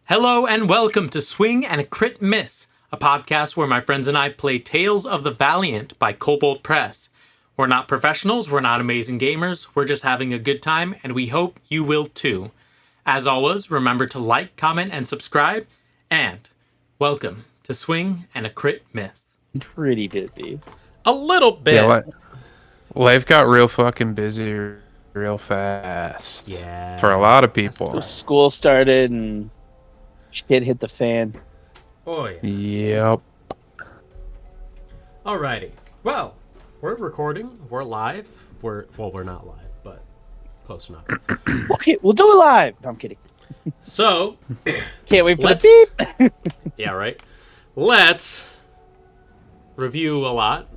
Hello and welcome to Swing and a Crit Miss, a podcast where my friends and I play Tales of the Valiant by Kobold Press. We're not professionals, we're not amazing gamers, we're just having a good time, and we hope you will too. As always, remember to like, comment, and subscribe, and welcome to Swing and a Crit Miss. Pretty busy. A little bit. Yeah, life got real fucking busy real fast. Yeah. For a lot of people. School started and shit hit the fan. Oh, yeah. Yep. Alrighty. Well, we're recording. We're live. We're not live, but close enough. Okay, we'll do it live. No, I'm kidding. So, Can't wait for the beep. Yeah, right. Let's review a lot.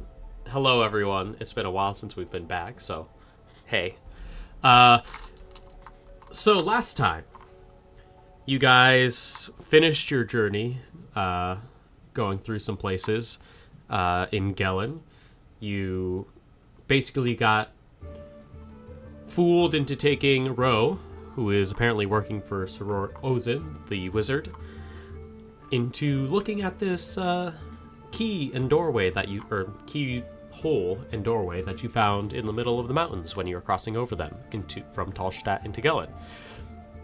Hello, everyone. It's been a while since we've been back, so hey. So last time, you guys finished your journey, going through some places in Gelen. You basically got fooled into taking Ro, who is apparently working for Soror Ozin, the wizard, into looking at this key and doorway that you, or key hole and doorway that you found in the middle of the mountains when you were crossing over them from Talstadt into Gelen.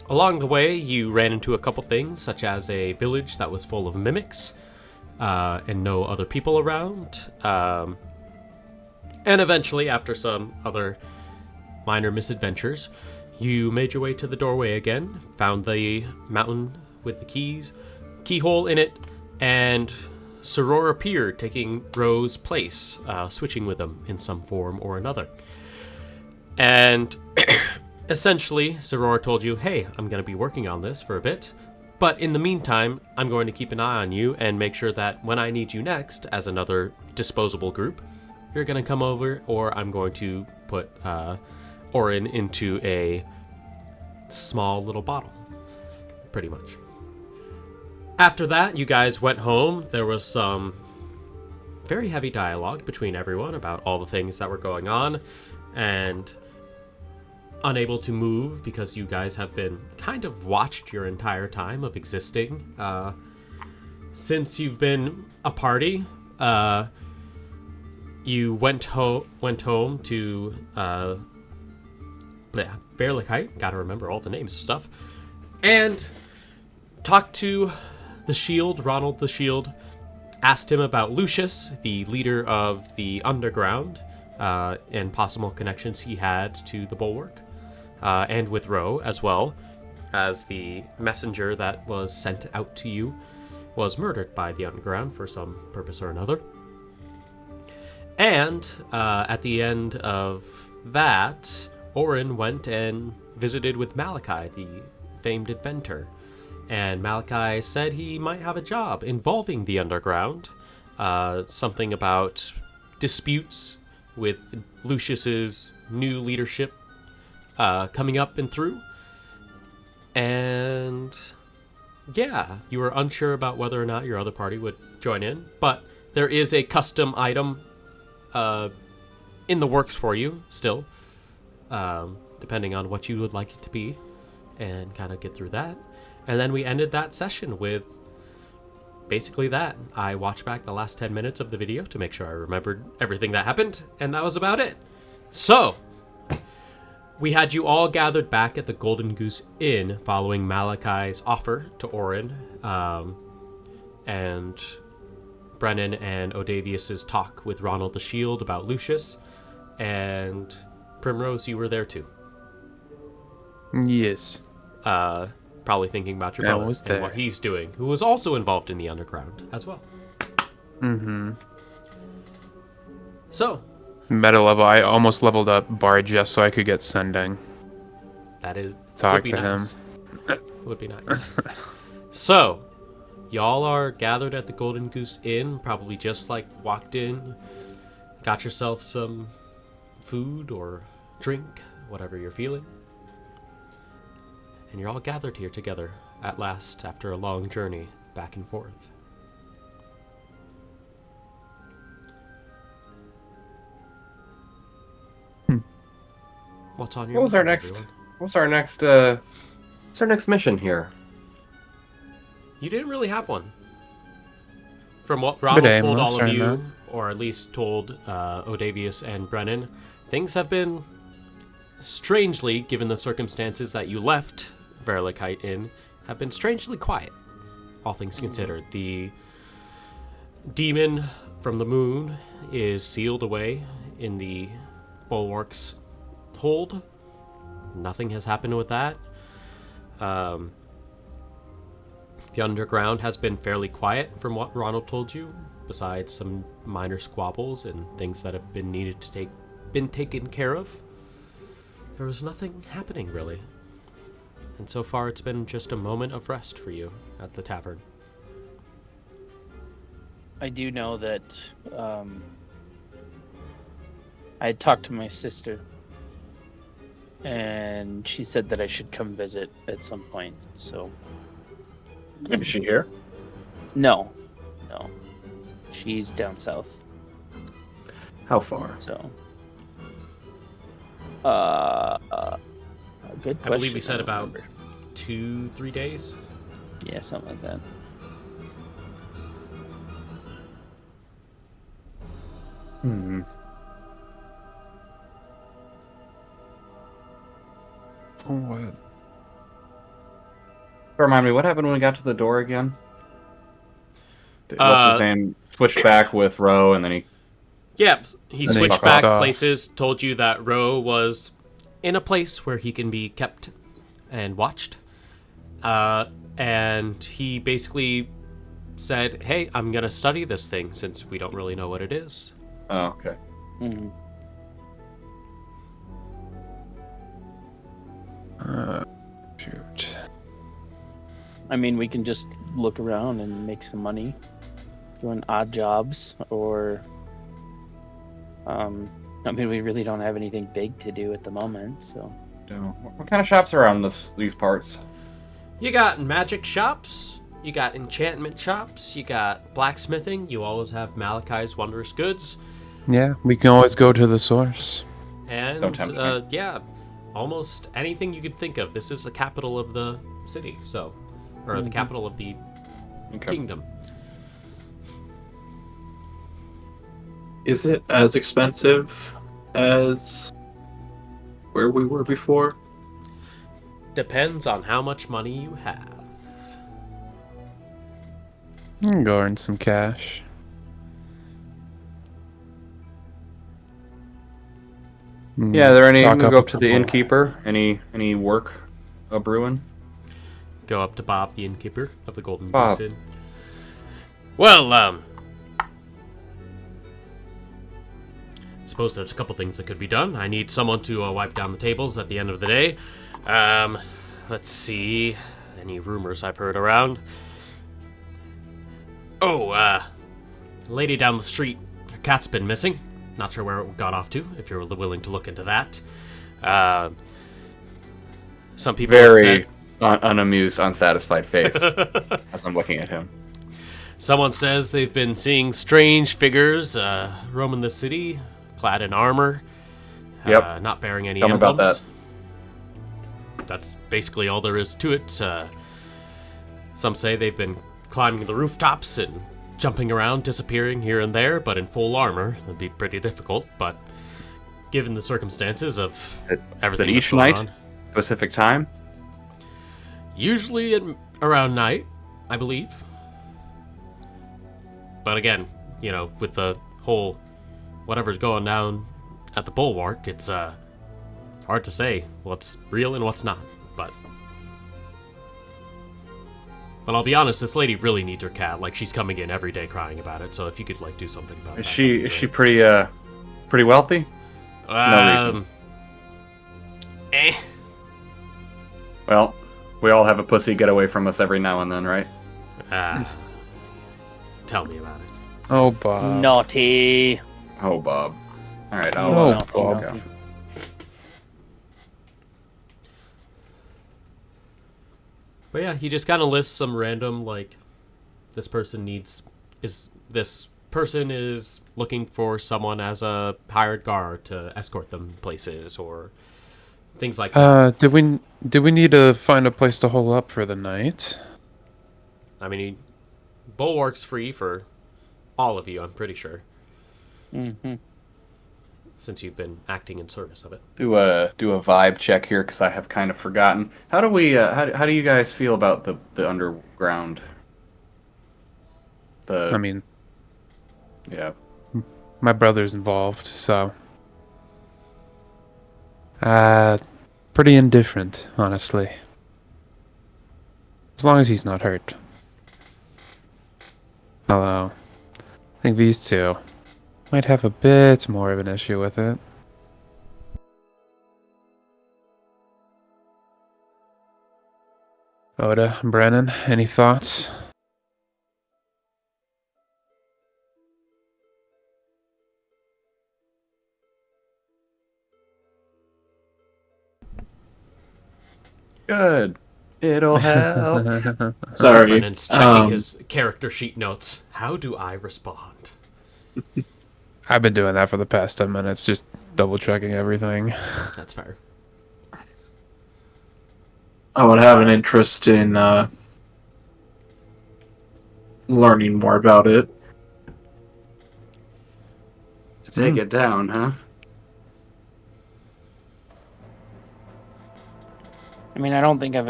Along the way, you ran into a couple things, such as a village that was full of mimics and no other people around. And eventually, after some other minor misadventures, you made your way to the doorway again, found the mountain with the keyhole in it, and Soror appeared, taking Ro's place, switching with him in some form or another. And essentially, Soror told you, hey, I'm going to be working on this for a bit, but in the meantime, I'm going to keep an eye on you and make sure that when I need you next as another disposable group, you're going to come over, or I'm going to put Auran into a small little bottle, pretty much. After that, you guys went home. There was some very heavy dialogue between everyone about all the things that were going on, and unable to move because you guys have been kind of watched your entire time of existing. Since you've been a party, you went home to Verligheit, gotta remember all the names of stuff, and talked to the Shield, Ronald the Shield, asked him about Lucius, the leader of the Underground, and possible connections he had to the Bulwark, and with Ro as well, as the messenger that was sent out to you was murdered by the Underground for some purpose or another. And at the end of that, Auran went and visited with Malachi, the famed inventor. And Malachi said he might have a job involving the Underground. Something about disputes with Lucius's new leadership coming up and through. And yeah, you were unsure about whether or not your other party would join in. But there is a custom item in the works for you still, depending on what you would like it to be, and kind of get through that. And then we ended that session with basically that. I watched back the last 10 minutes of the video to make sure I remembered everything that happened, and that was about it. So, we had you all gathered back at the Golden Goose Inn following Malachi's offer to Auran, and Brenin and Odavius's talk with Ronald the Shield about Lucius, and Primrose, you were there too. Yes. Probably thinking about your brother and what he's doing, who was also involved in the Underground as well. Mm-hmm. So, Meta level, I almost leveled up Bard just so I could get sending. that is Talk to him. Would be nice. So, y'all are gathered at the Golden Goose Inn, probably just like walked in, got yourself some food or drink, whatever you're feeling. And you're all gathered here together at last after a long journey back and forth. What's on your What's our mind, next? everyone? What's our next mission here? You didn't really have one. From what Ronald told all of you, or at least told Odavius and Brenin, things have been, strangely, given the circumstances that you left Verligheit in, have been strangely quiet, all things considered. The demon from the moon is sealed away in the bulwark's hold. Nothing has happened with that. The underground has been fairly quiet from what Ronald told you, besides some minor squabbles and things that have been needed to been taken care of. There was nothing happening, really. And so far it's been just a moment of rest for you at the tavern. I do know that I had talked to my sister, and she said that I should come visit at some point, so... Is she here? No. She's down south. How far? So... good question. I believe we said don't about remember. 2-3 days. Yeah, something like that. Hmm. What? Remind me, what happened when we got to the door again? What's his name? Switched back with Ro, and then he... Yeah, he And then he switched back fucked off. places, told you that Ro was in a place where he can be kept and watched. And he basically said, hey, I'm going to study this thing since we don't really know what it is. Oh, okay. Mm-hmm. Shoot. I mean, we can just look around and make some money doing odd jobs, or... I mean, we really don't have anything big to do at the moment, so... What kind of shops are around these parts? You got magic shops, you got enchantment shops, you got blacksmithing, you always have Malachi's Wondrous Goods, Yeah, we can always go to the source. and Don't tempt me. yeah, almost anything you could think of. This is the capital of the city, so... Or the capital of the Okay. kingdom. Is it as expensive as where we were before? Depends on how much money you have. You can go earn some cash. Yeah, are there any... Talk We'll go up up to the innkeeper. Any work brewing? Go up to Bob, the innkeeper of the Golden Bob. Goose Inn. Well, suppose there's a couple things that could be done. I need someone to wipe down the tables at the end of the day. Let's see. Any rumors I've heard around? Oh, lady down the street. Her cat's been missing. Not sure where it got off to, if you're willing to look into that. Some people have Very said... unamused, unsatisfied face as I'm looking at him. Someone says they've been seeing strange figures roaming the city, clad in armor, Yep. not bearing any Tell me emblems. about That's basically all there is to it. Some say they've been climbing the rooftops and jumping around, disappearing here and there, but in full armor. That'd be pretty difficult, but given the circumstances of Is it everything each that's going night? on, Specific time? usually around night, I believe. But again, you know, with the whole whatever's going down at the bulwark, it's hard to say what's real and what's not. But I'll be honest, this lady really needs her cat. Like, she's coming in every day crying about it. So if you could like do something about Is that. she pretty wealthy? No reason. Eh. Well, we all have a pussy get away from us every now and then, right? Tell me about it. Oh, Bob. Naughty. Oh, Bob. All right, Oh, I'll Bob. go. But yeah, he just kind of lists some random, like, this person is looking for someone as a hired guard to escort them places, or things like that. Did we need to find a place to hole up for the night? I mean, Bulwark's free for all of you, I'm pretty sure, Mm-hmm. since you've been acting in service of it. Do a vibe check here because I have kind of forgotten. How do we? How do you guys feel about the underground? I mean, Yeah. my brother's involved, so pretty indifferent, honestly. As long as he's not hurt. Although, I think these two might have a bit more of an issue with it. Oda, Brenin, any thoughts? Good. It'll help. Sorry. Brennan's checking his character sheet notes. How do I respond? I've been doing that for the past 10 minutes, just double checking everything. That's fair. I would have an interest in learning more about it. To take it down, huh? I mean, I don't think I've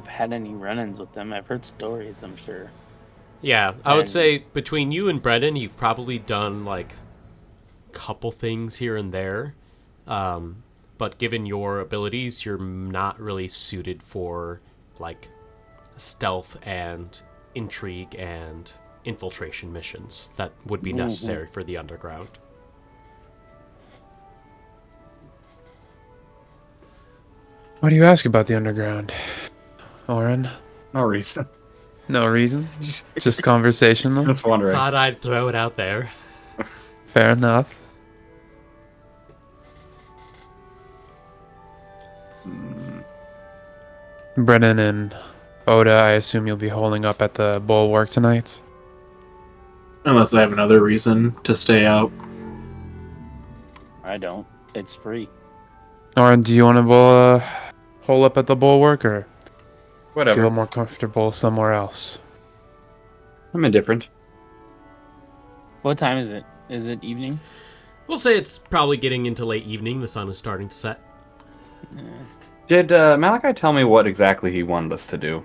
had any run-ins with them. I've heard stories, I'm sure. Yeah, I would And- say between you and Brennan, you've probably done like a couple things here and there. But given your abilities, you're not really suited for like stealth and intrigue and infiltration missions that would be necessary for the underground. Why do you ask about the underground, Auran? No reason. No reason? Just conversational? Just wondering. Thought I'd throw it out there. Fair enough. Brenin and Oda, I assume you'll be holding up at the Bulwark tonight? Unless I have another reason to stay out. I don't. It's free. Auran, do you want to hole up at the Bulwark, or Whatever. feel more comfortable somewhere else? I'm indifferent. What time is it? Is it evening? We'll say it's probably getting into late evening. The sun is starting to set. Did Malachi tell me what exactly he wanted us to do?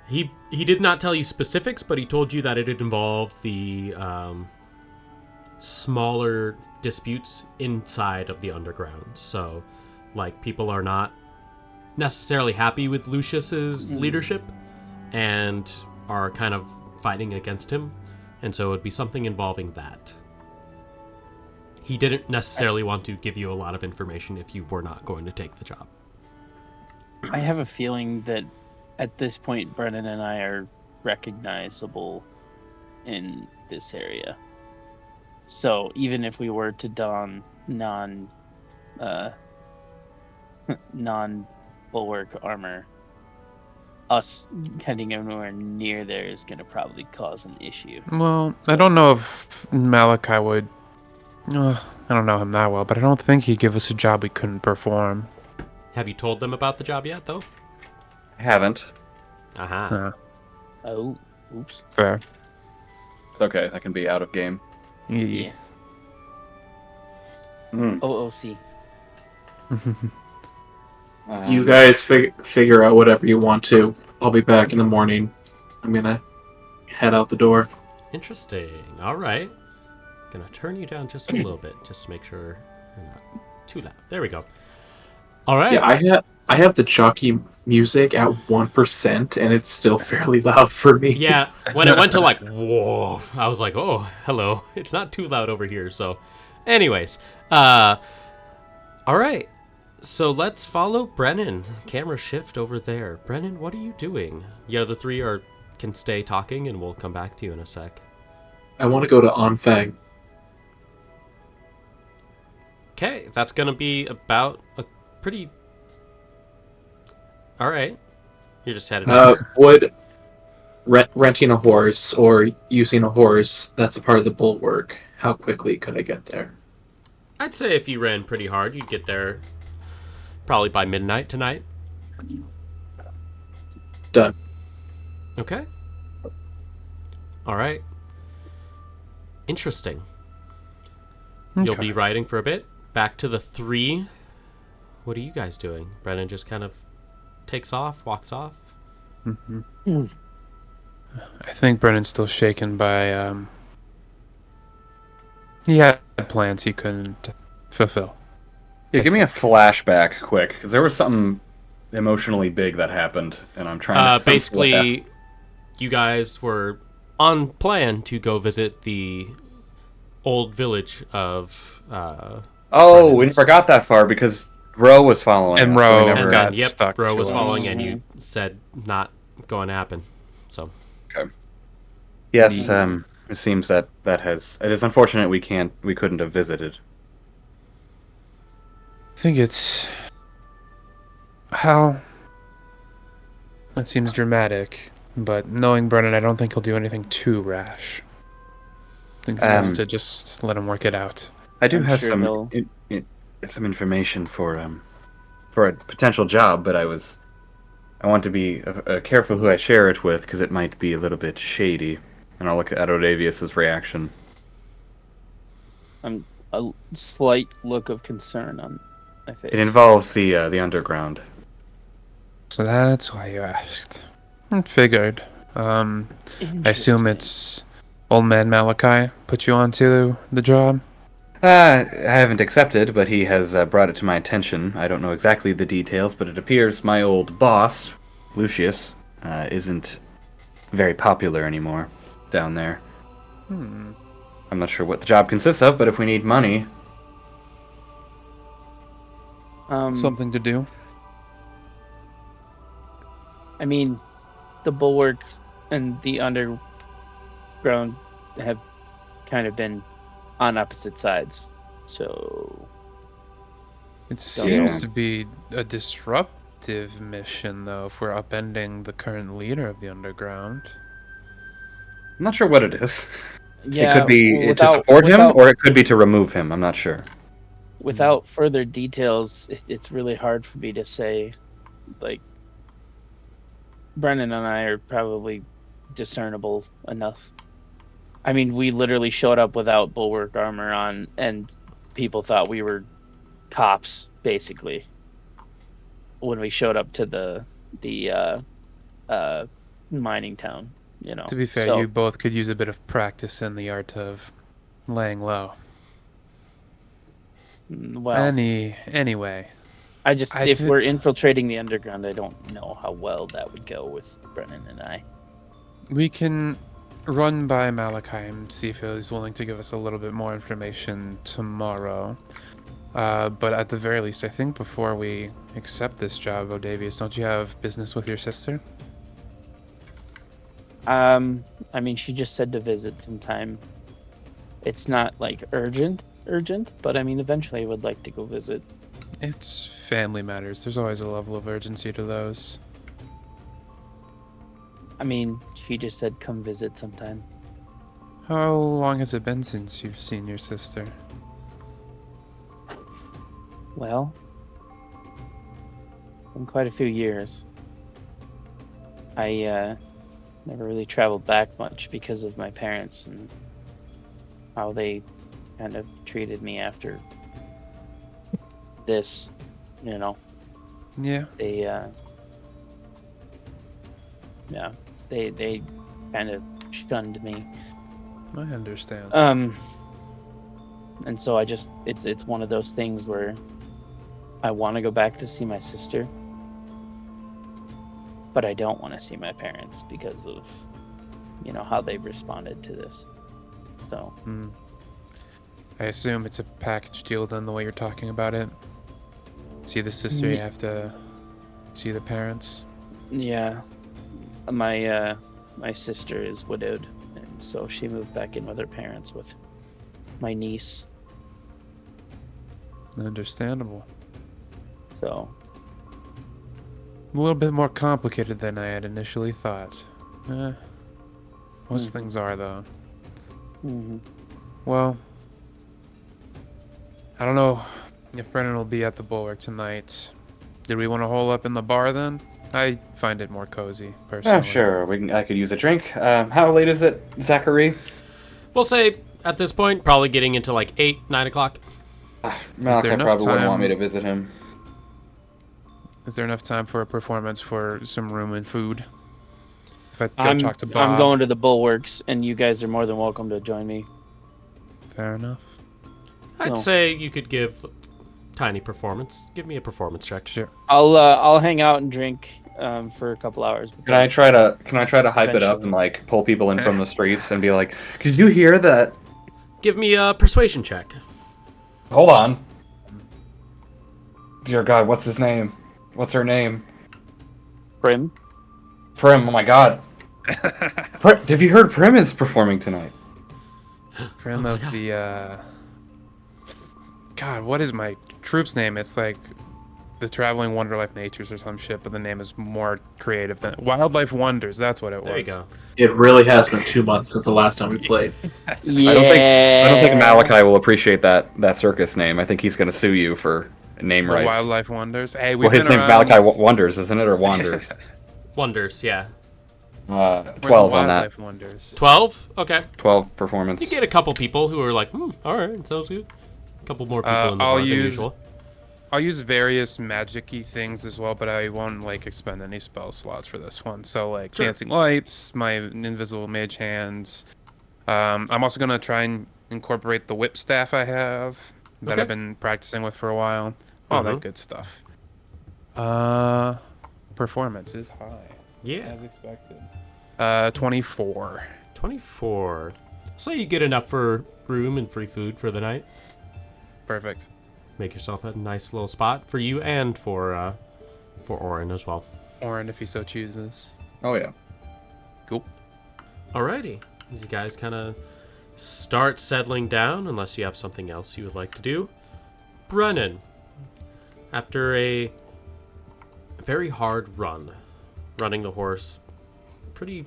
He did not tell you specifics, but he told you that it had involved the smaller disputes inside of the underground. So, like, people are not necessarily happy with Lucius's leadership and are kind of fighting against him. And so it would be something involving that. He didn't necessarily want to give you a lot of information if you were not going to take the job. I have a feeling that at this point, Brennan and I are recognizable in this area. So even if we were to don non-bulwark armor, us heading anywhere near there is going to probably cause an issue. Well, I don't know if Malachi would... I don't know him that well, but I don't think he'd give us a job we couldn't perform. Have you told them about the job yet, though? I haven't. Aha. Oh, oops. Fair. It's okay. That can be out of game. Yeah. OOC. You guys figure out whatever you want to. I'll be back in the morning. I'm gonna head out the door. Interesting. All right. Gonna turn you down just a little bit, just to make sure you're not too loud. There we go. All right. Yeah, I have the jockey music at 1%, and it's still fairly loud for me. Yeah, when it went to like, whoa, I was like, oh, hello. It's not too loud over here. So, anyways, all right. So let's follow Brennan. Camera shift over there. Brennan, what are you doing? The other three can stay talking, and we'll come back to you in a sec. I want to go to Anfang. Okay, that's gonna be about a pretty. All right, you're just headed. Would renting a horse or using a horse that's a part of the bulwark? How quickly could I get there? I'd say if you ran pretty hard, you'd get there probably by midnight tonight. Done. Okay. All right. Interesting. You'll Okay. be riding for a bit. Back to the 3. What are you guys doing? Brenin just kind of takes off, walks off. I think Brennan's still shaken by, he had plans he couldn't fulfill. Yeah, I give me a think. flashback quick, because there was something emotionally big that happened, and I'm trying to. Basically, you guys were on plan to go visit the old village of Oh, we Brennan's. never got that far because Ro was following And us. So we Ro never. And got then, yep, stuck Bro to was us. following, and you said not going to happen. So, Okay. Yes, The- it seems that it is unfortunate we couldn't have visited. I think it's... How... That seems dramatic, but knowing Brennan, I don't think he'll do anything too rash. I think it's best to just let him work it out. I do I'm have sure some he'll- some information for a potential job, but I want to be careful who I share it with because it might be a little bit shady. And I'll look at Odavius's reaction. A slight look of concern on my face. It involves the underground. So that's why you asked. I figured. I assume it's old man Malachi put you onto the job? I haven't accepted, but he has brought it to my attention. I don't know exactly the details, but it appears my old boss, Lucius, isn't very popular anymore down there. I'm not sure what the job consists of, but if we need money, Something to do. I mean, the bulwark and the underground have kind of been on opposite sides. So It seems know. to be a disruptive mission, though, if we're upending the current leader of the underground. I'm not sure what it is. yeah, It could be to without support him, without or it could be to remove him. I'm not sure. without further details, it's really hard for me to say. Like, Brennan and I are probably discernible enough. I mean, we literally showed up without bulwark armor on, and people thought we were cops, basically, when we showed up to the mining town. You know. To be fair, So, you both could use a bit of practice in the art of laying low. well, Anyway, if we're infiltrating the underground, I don't know how well that would go with Brennan and I. we can run by Malachi and see if he's willing to give us a little bit more information tomorrow. But at the very least, I think before we accept this job, Odavius, don't you have business with your sister? I mean, she just said to visit sometime. It's not like urgent, but I mean, eventually I would like to go visit. It's family matters. There's always a level of urgency to those. I mean, she just said come visit sometime. How long has it been since you've seen your sister? Well, in quite a few years. I never really traveled back much because of my parents and how they kind of treated me after this, you know. Yeah. They they kind of shunned me. I understand. And so it's one of those things where I want to go back to see my sister, but I don't want to see my parents because of, you know, how they've responded to this. So I assume it's a package deal then, the way you're talking about it. See the sister, you have to see the parents. yeah, my sister is widowed, and so she moved back in with her parents with my niece. Understandable. So A little bit more complicated than I had initially thought. Most things are, though. Well, I don't know if Brennan will be at the Bulwark tonight. Did we want to hole up in the bar then? I find it more cozy, personally. Oh, sure. I could use a drink. How late is it, Zachary? We'll say at this point, probably getting into like 8, 9 o'clock. Malachi enough probably wouldn't want me time- to visit him. Is there enough time for a performance for some room and food? If I go talk to Bob. I'm going to the bulwarks, and you guys are more than welcome to join me. Fair enough. I'd No. say you could give tiny performance. Give me a performance check. Sure. I'll hang out and drink for a couple hours. Can I try to hype it up Eventually. and like pull people in from the streets and be like, "Did you hear that?" Give me a persuasion check. Hold on. Dear God, what's his name? What's her name? Prim? Prim. Oh my God. Have you heard Prim is performing tonight? Prim of the, God, what is my troop's name? It's like the Traveling Wonderlife Natures or some shit, but the name is more creative than Wildlife Wonders. That's what it was. There you go. It really has been 2 months since the last time we played. Yeah. I don't think Malachi will appreciate that circus name. I think he's going to sue you for name The rights. Wildlife Wonders. Hey, we've Well, his been name's around- Malachi Wonders, isn't it, or Wanders? Wonders, yeah. we're the 12 on that. Wildlife Wonders. 12? Okay. 12 performance. You get a couple people who are like, alright, sounds good. A couple more people in the I'll bar than use- usual. I'll use various magic-y things as well, but I won't like expend any spell slots for this one. So like Sure. dancing lights, my invisible mage hands. I'm also gonna try and incorporate the whip staff I have that Okay. I've been practicing with for a while. All Mhm. that good stuff. Performance is high Yeah. as expected. 24. 24. So you get enough for room and free food for the night. Perfect. Make yourself a nice little spot for you and for Auran as well. Auran, if he so chooses. Oh, yeah. Cool. Alrighty. These guys kind of start settling down, unless you have something else you would like to do. Brenin, after a very hard run, running the horse pretty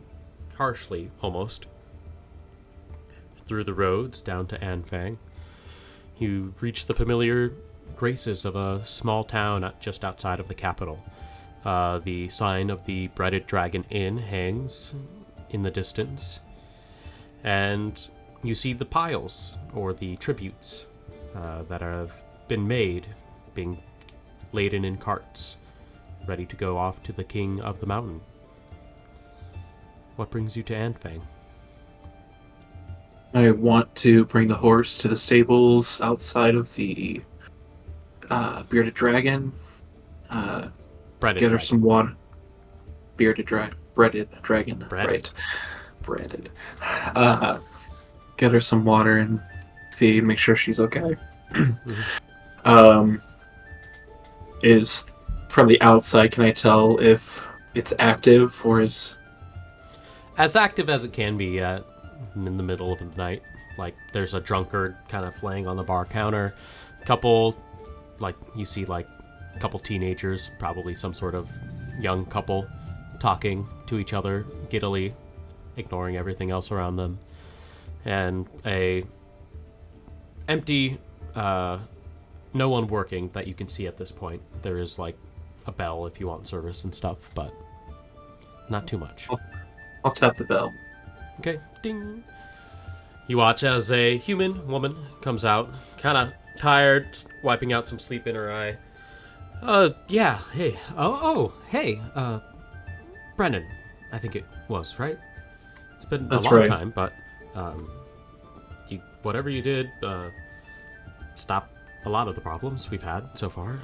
harshly almost through the roads down to Anfang, you reach the familiar graces of a small town just outside of the capital. The sign of the Breaded Dragon Inn hangs in the distance, and you see the piles, or the tributes, that have been made, being laden in carts, ready to go off to the King of the Mountain. What brings you to Anfang? I want to bring the horse to the stables outside of the bearded dragon. Breaded Get her Dragon. some water. Breaded dragon. Breaded. Right. Breaded. Get her some water and feed. Make sure she's okay. Is from the outside? Can I tell if it's active or is? As active as it can be in the middle of the night. Like, there's a drunkard kind of laying on the bar counter. Couple, like, you see, like, a couple teenagers, probably some sort of young couple, talking to each other giddily, ignoring everything else around them. And a empty, no one working that you can see at this point. There is, like, a bell if you want service and stuff, but not too much. I'll tap the bell. Okay, ding. You watch as a human woman comes out, kind of tired, wiping out some sleep in her eye. Yeah, hey. Hey, Brenin, I think it was, right? It's been That's a long right. time, but, whatever you did, stopped a lot of the problems we've had so far.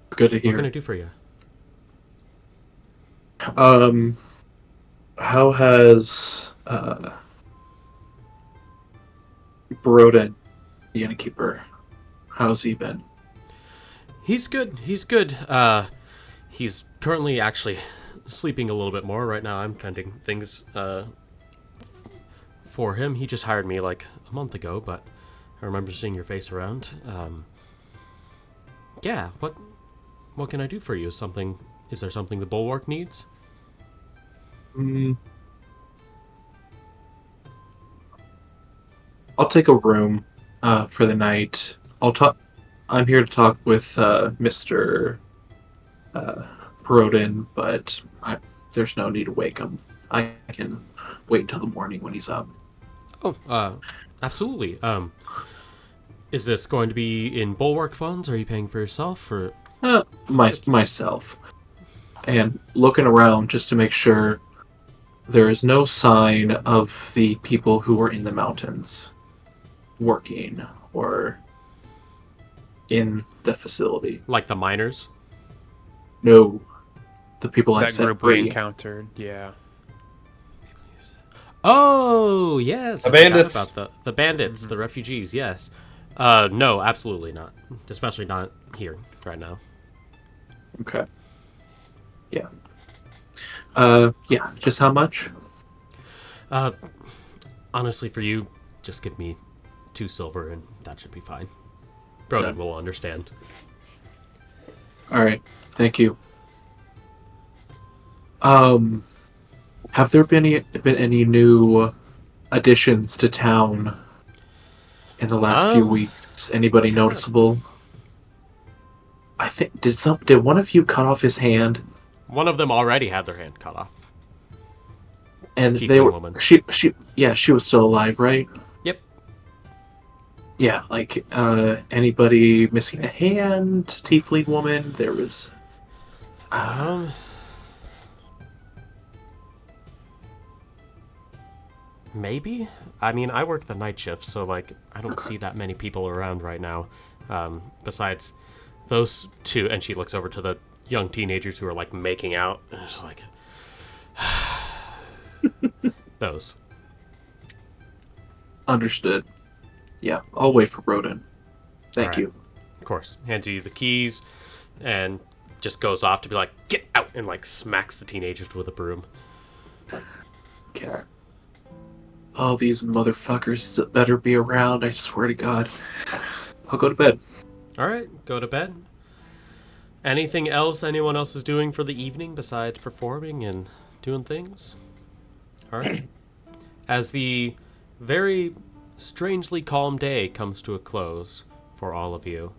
It's good to What can I hear. do for you? How has Broden, the innkeeper, how's he been? He's good. He's good. He's currently actually sleeping a little bit more right now. I'm tending things for him. He just hired me like a month ago, but I remember seeing your face around. Yeah. What can I do for you? Is there something the bulwark needs? I'll take a room for the night. I'm here to talk with Mr. Broden, but there's no need to wake him. I can wait till the morning when he's up. Oh, absolutely. Is this going to be in bulwark funds? Are you paying for yourself, or Myself. And looking around just to make sure there is no sign of the people who were in the mountains working or in the facility. like the miners? No. The people I That set group we free. encountered, yeah. Oh, yes. The I forgot bandits. about the bandits, the refugees, yes. No, absolutely not. Especially not here right now. Okay. Yeah. Yeah, just how much? Honestly, for you, just give me 2 silver and that should be fine. Broden Okay. will understand. Alright, thank you. Have there been any new additions to town in the last few weeks? Anybody noticeable? I think did one of you cut off his hand? One of them already had their hand cut off. And Tiefling they were woman. she was still alive, right? Yep. Yeah, like anybody missing a hand? Tiefling woman? There was Maybe? I mean, I work the night shift, so, like, I don't see that many people around right now. Besides those 2, and she looks over to the young teenagers who are, like, making out. And it's like... those. understood. Yeah, I'll wait for Broden. Thank Alright. you. Of course. Hands you the keys, and just goes off to be like, get out! And, like, smacks the teenagers with a broom. Okay. Oh, these motherfuckers better be around, I swear to God. I'll go to bed. Alright, go to bed. Anything else anyone else is doing for the evening besides performing and doing things? Alright. As the very strangely calm day comes to a close for all of you,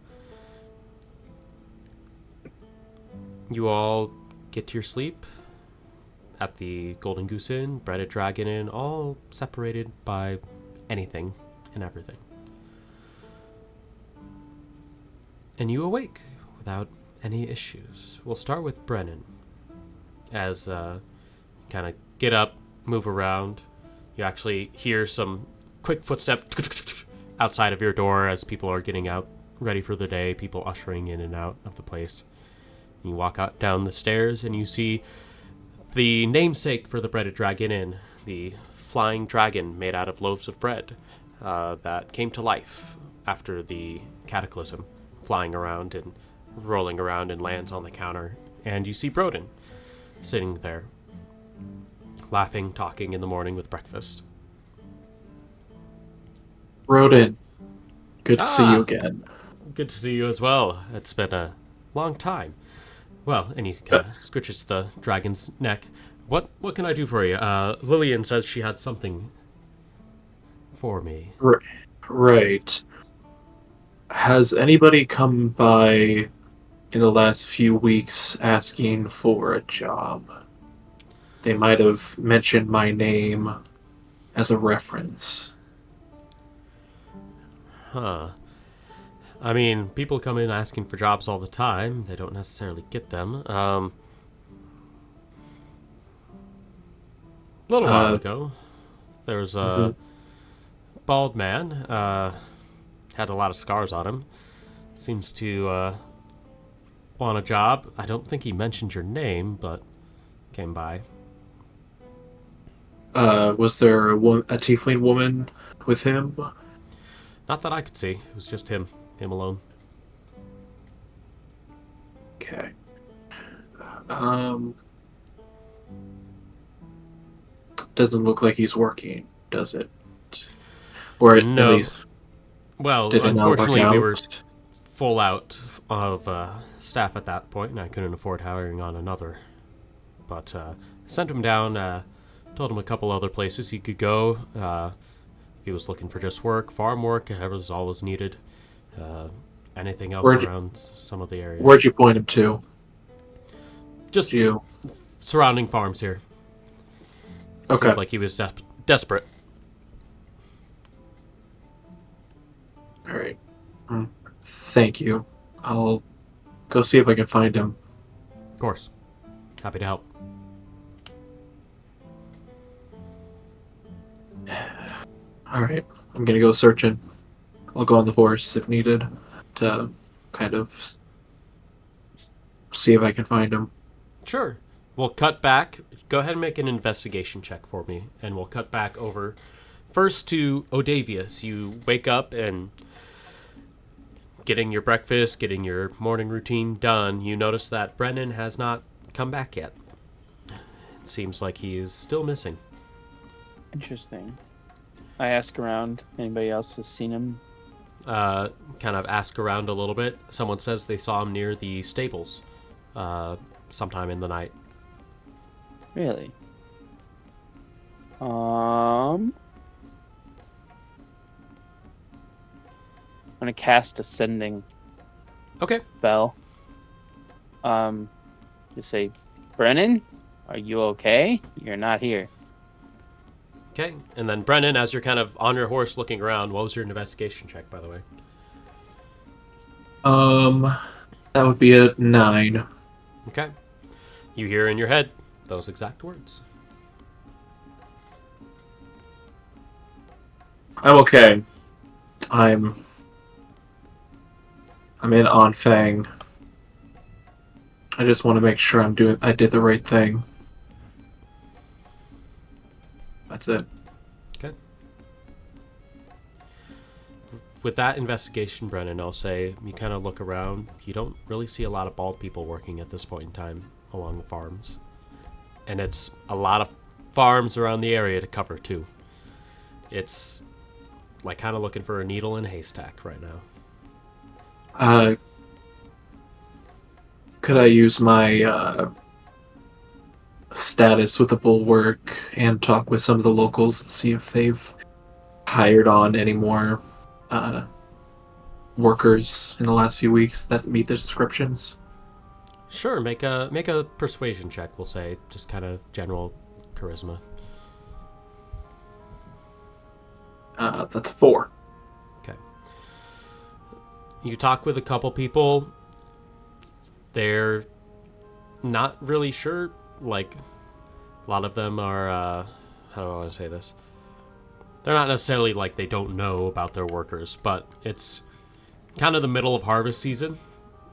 you all get to your sleep at the Golden Goose Inn, Breaded Dragon Inn, all separated by anything and everything. And you awake without any issues. We'll start with Brenin. As kind of get up, move around, you actually hear some quick footsteps outside of your door as people are getting out, ready for the day, people ushering in and out of the place. You walk out down the stairs and you see the namesake for the Breaded Dragon Inn, the flying dragon made out of loaves of bread that came to life after the cataclysm, flying around and rolling around and lands on the counter. And you see Broden sitting there, laughing, talking in the morning with breakfast. Broden, good to see you again. Good to see you as well. It's been a long time. Well, and he kind of scritches the dragon's neck. What can I do for you? Lillian says she had something for me. Right. Has anybody come by in the last few weeks asking for a job? They might have mentioned my name as a reference. Huh. I mean, people come in asking for jobs all the time. They don't necessarily get them. A little while ago, there was a bald man. Had a lot of scars on him. Seems to want a job. I don't think he mentioned your name, but came by. Was there a tiefling woman with him? Not that I could see. It was just him alone. Okay. Doesn't look like he's working, does it? Or at No. least Well, did it not work unfortunately, we were out? full out of staff at that point, and I couldn't afford hiring on another. But sent him down, told him a couple other places he could go. If he was looking for just work, farm work, whatever was always needed. Anything else around some of the areas. Where'd you point him to? Just you. surrounding farms here. Okay. Seems like he was desperate. All right. Thank you. I'll go see if I can find him. Of course. Happy to help. All right. I'm gonna go searching. I'll go on the horse if needed to kind of see if I can find him. Sure. We'll cut back. Go ahead and make an investigation check for me, and we'll cut back over first to Odavius. You wake up and getting your breakfast, getting your morning routine done, you notice that Brenin has not come back yet. It seems like he is still missing. Interesting. I ask around. Anybody else has seen him? Kind of ask around a little bit. Someone says they saw him near the stables sometime in the night. Really? I'm gonna cast Ascending Okay. spell. Just say, Brenin, are you okay? You're not here. Okay. And then Brenin, as you're kind of on your horse looking around, what was your investigation check, by the way? That would be a 9. Okay. You hear in your head those exact words. I'm okay. I'm in Anfang. I just want to make sure I did the right thing. That's it. Okay. With that investigation, Brennan, I'll say you kind of look around. You don't really see a lot of bald people working at this point in time along the farms. And it's a lot of farms around the area to cover, too. It's like kind of looking for a needle in a haystack right now. Could I use my status with the bulwark and talk with some of the locals and see if they've hired on any more workers in the last few weeks that meet the descriptions? Sure, make a persuasion check, we'll say. Just kind of general charisma. That's 4. Okay. You talk with a couple people. They're not really sure. Like, a lot of them are, how do I want to say this? They're not necessarily like they don't know about their workers, but it's kind of the middle of harvest season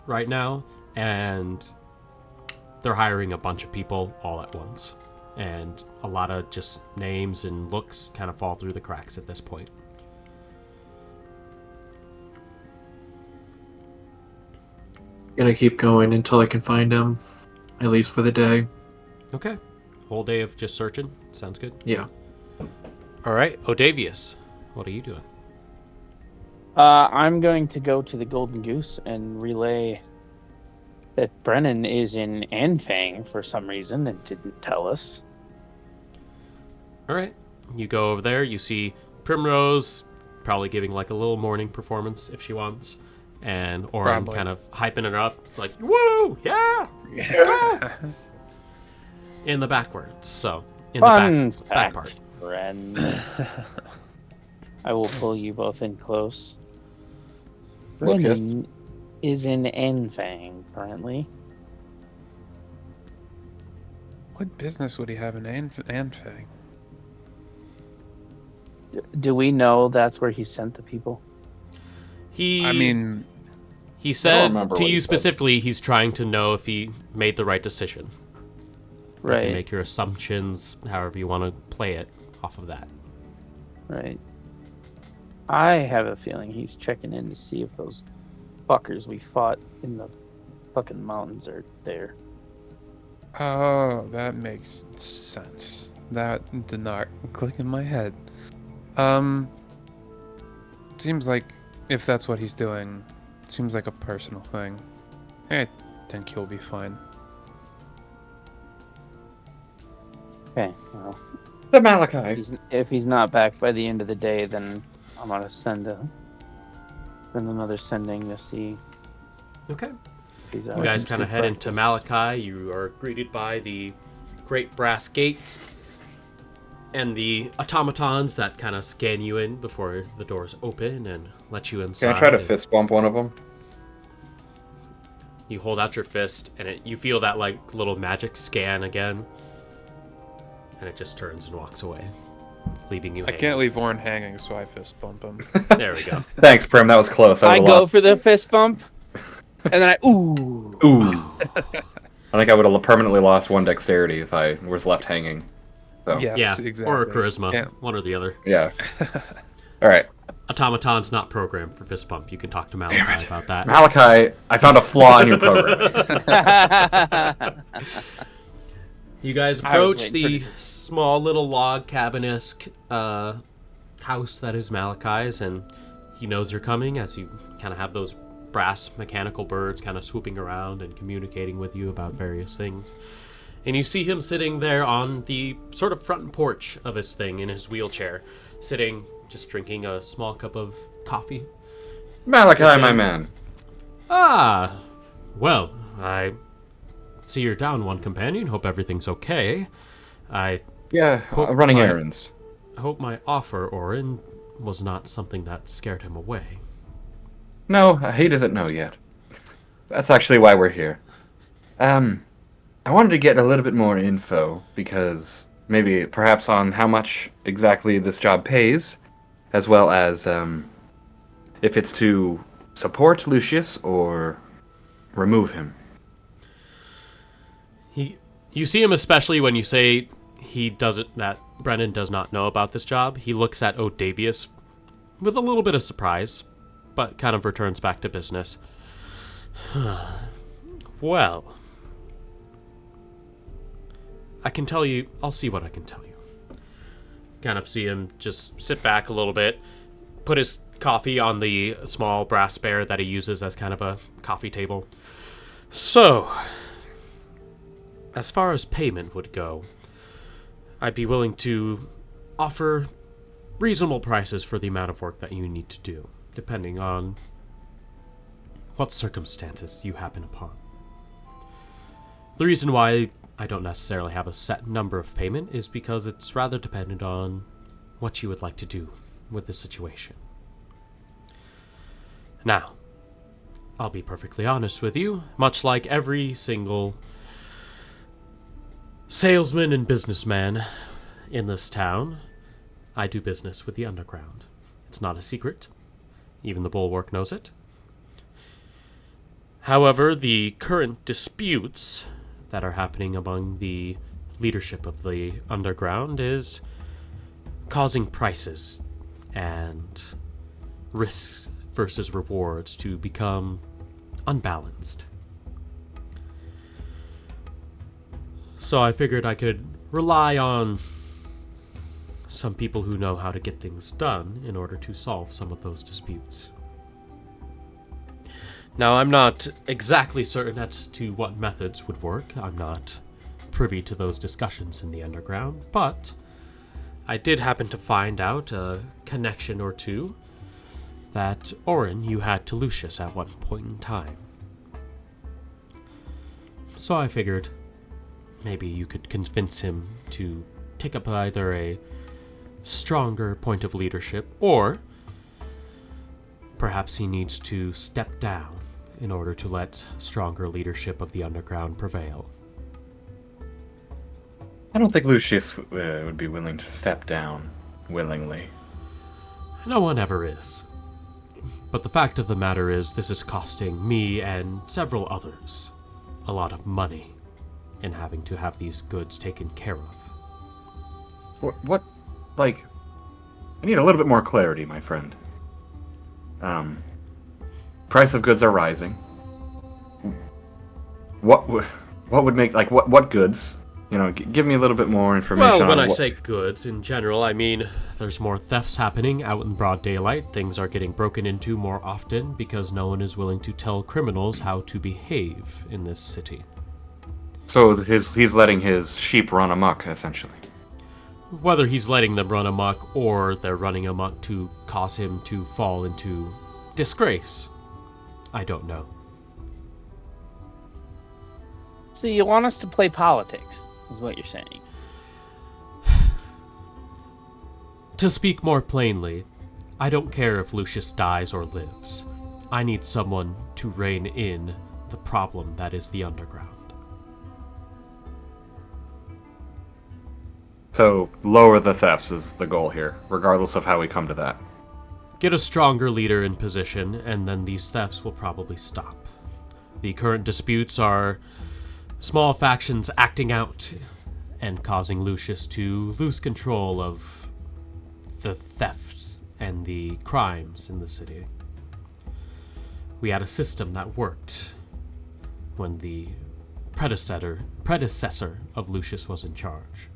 right now, and they're hiring a bunch of people all at once. And a lot of just names and looks kind of fall through the cracks at this point. Gonna keep going until I can find him, at least for the day. Okay. Whole day of just searching. Sounds good. Yeah. All right, Odavius, what are you doing? I'm going to go to the Golden Goose and relay that Brenin is in Anfang for some reason and didn't tell us. All right. You go over there. You see Primrose probably giving like a little morning performance if she wants. And Auran kind of hyping her up. Like, woo! Yeah! Go! In the backwards. So, in Fun the back part. Friend. I will pull you both in close. Lucas. Brenin is in Anfang currently. What business would he have in Anfang? Do we know that's where he sent the people? He said remember to what you he said. specifically, he's trying to know if he made the right decision. You can Right. make your assumptions, however you want to play it, off of that. Right. I have a feeling he's checking in to see if those fuckers we fought in the fucking mountains are there. Oh, that makes sense. That did not click in my head. Seems like if that's what he's doing, seems like a personal thing. I think he'll be fine. Okay, well, The Malachi. if he's not back by the end of the day, then I'm gonna send another sending to see. Okay. these You out. guys Seems kind of good head into practice. Malachi. You are greeted by the great brass gates and the automatons that kind of scan you in before the doors open and let you inside. Can I try to and fist bump one of them? You hold out your fist, and you feel that like little magic scan again, and it just turns and walks away, leaving you. I can't leave Oran hanging, so I fist bump him. There we go. Thanks, Prim. That was close. I would've go lost. for the fist bump, and then I ooh. Ooh. I think I would have permanently lost 1 dexterity if I was left hanging. So, Yes, Yeah, exactly. or a charisma, Can't- one or the other. yeah. All right. Automaton's not programmed for fist bump. You can talk to Malachi Damn it. about that. Malachi, I found a flaw in your program. You guys I was approach waiting the for this. small little log cabin-esque house that is Malachi's, and he knows you're coming as you kind of have those brass mechanical birds kind of swooping around and communicating with you about various things. And you see him sitting there on the sort of front porch of his thing in his wheelchair, sitting just drinking a small cup of coffee. Malachi, Okay. my man. Ah, well, I see you're down one companion. Hope everything's okay. I Yeah, Hope running my- errands. hope my offer, Auran, was not something that scared him away. No, he doesn't know yet. That's actually why we're here. I wanted to get a little bit more info because maybe perhaps on how much exactly this job pays, as well as if it's to support Lucius or remove him. You see him especially when you say that Brenin does not know about this job. He looks at Odavius with a little bit of surprise, but kind of returns back to business. Well, I can tell you, I'll see what I can tell you. Kind of see him just sit back a little bit, put his coffee on the small brass bear that he uses as kind of a coffee table. So, as far as payment would go, I'd be willing to offer reasonable prices for the amount of work that you need to do, depending on what circumstances you happen upon. The reason why I don't necessarily have a set number of payment is because it's rather dependent on what you would like to do with the situation. Now, I'll be perfectly honest with you, much like every single salesman and businessman in this town, I do business with the underground. It's not a secret. Even the bulwark knows it. However, the current disputes that are happening among the leadership of the underground is causing prices and risks versus rewards to become unbalanced. So I figured I could rely on some people who know how to get things done in order to solve some of those disputes. Now, I'm not exactly certain as to what methods would work. I'm not privy to those discussions in the underground, but I did happen to find out a connection or two that Auran, you had to Lucius at one point in time. So I figured maybe you could convince him to take up either a stronger point of leadership, or perhaps he needs to step down in order to let stronger leadership of the underground prevail. I don't think Lucius would be willing to step down willingly. No one ever is. But the fact of the matter is, this is costing me and several others a lot of money in having to have these goods taken care of. What, like, I need a little bit more clarity, my friend. Price of goods are rising. What would make, like, what goods? You know, give me a little bit more information. Well, when on I what... say goods in general, I mean there's more thefts happening out in broad daylight. Things are getting broken into more often because no one is willing to tell criminals how to behave in this city. So he's letting his sheep run amok, essentially. Whether he's letting them run amok or they're running amok to cause him to fall into disgrace, I don't know. So you want us to play politics, is what you're saying. To speak more plainly, I don't care if Lucius dies or lives. I need someone to rein in the problem that is the underground. So, lower the thefts is the goal here, regardless of how we come to that. Get a stronger leader in position, and then these thefts will probably stop. The current disputes are small factions acting out and causing Lucius to lose control of the thefts and the crimes in the city. We had a system that worked when the predecessor of Lucius was in charge.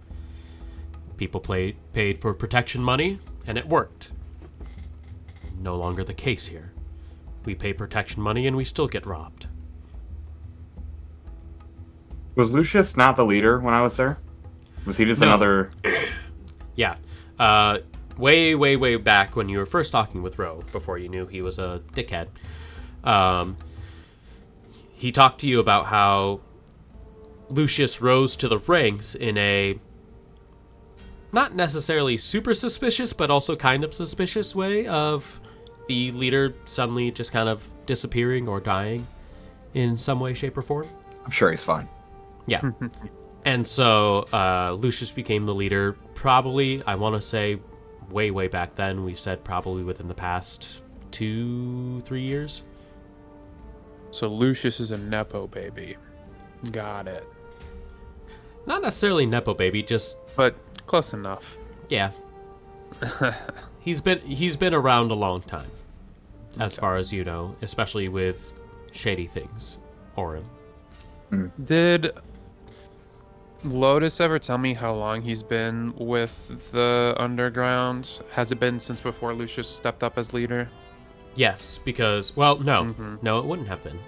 People paid for protection money, and it worked. No longer the case here. We pay protection money, and we still get robbed. Was Lucius not the leader when I was there? Was he just No. another... Yeah. Way back when you were first talking with Ro, before you knew he was a dickhead, he talked to you about how Lucius rose to the ranks in a not necessarily super suspicious, but also kind of suspicious way of the leader suddenly just kind of disappearing or dying in some way, shape, or form. I'm sure he's fine. Yeah. And so Lucius became the leader probably, I want to say, way back then. We said probably within the past 2-3 years. So Lucius is a Nepo baby. Got it. Not necessarily Nepo baby, just, But close enough. yeah. He's been around a long time, as far as you know, especially with shady things. Auran. Did Lotus ever tell me how long he's been with the underground? Has it been since before Lucius stepped up as leader? Yes, because, well, no. Mhm. No, it wouldn't have been.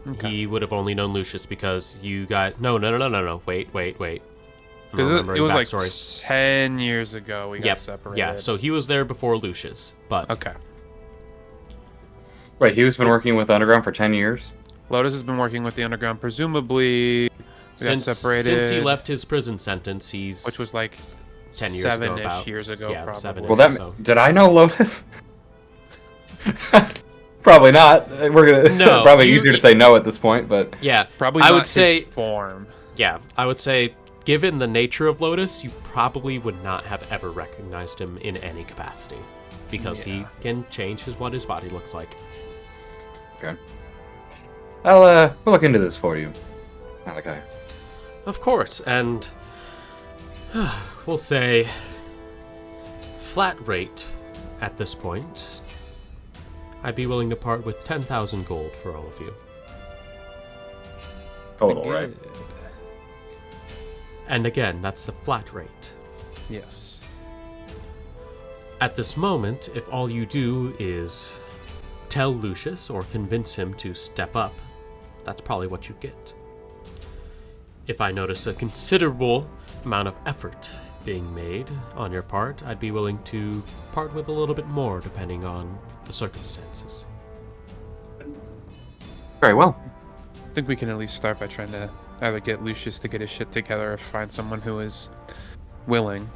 Okay. He would have only known Lucius because you got... No. Wait. I'm Because it remembering was like backstory. 10 years ago we got Yep. separated. Yeah, so he was there before Lucius, but... Okay. Wait, he was been working with Underground for 10 years? Lotus has been working with the underground, presumably we got separated. Since he left his prison sentence, he's... Which was like 10 years ago, 7-ish about. years ago, Yeah, probably. 7-ish. Well, that So- did I know Lotus? Probably not. We're gonna No, probably you- easier to say no at this point, but Yeah, Probably I not would say... his form. Yeah, I would say, given the nature of Lotus, you probably would not have ever recognized him in any capacity. Because he Yeah. can change what his body looks like. okay. We'll look into this for you, Malachi. Of course, and we'll say flat rate at this point. I'd be willing to part with 10,000 gold for all of you. Total, right? Good. And again, that's the flat rate. Yes. At this moment, if all you do is tell Lucius or convince him to step up, that's probably what you get. If I notice a considerable amount of effort being made on your part, I'd be willing to part with a little bit more depending on the circumstances. Very well. I think we can at least start by trying to either get Lucius to get his shit together or find someone who is willing.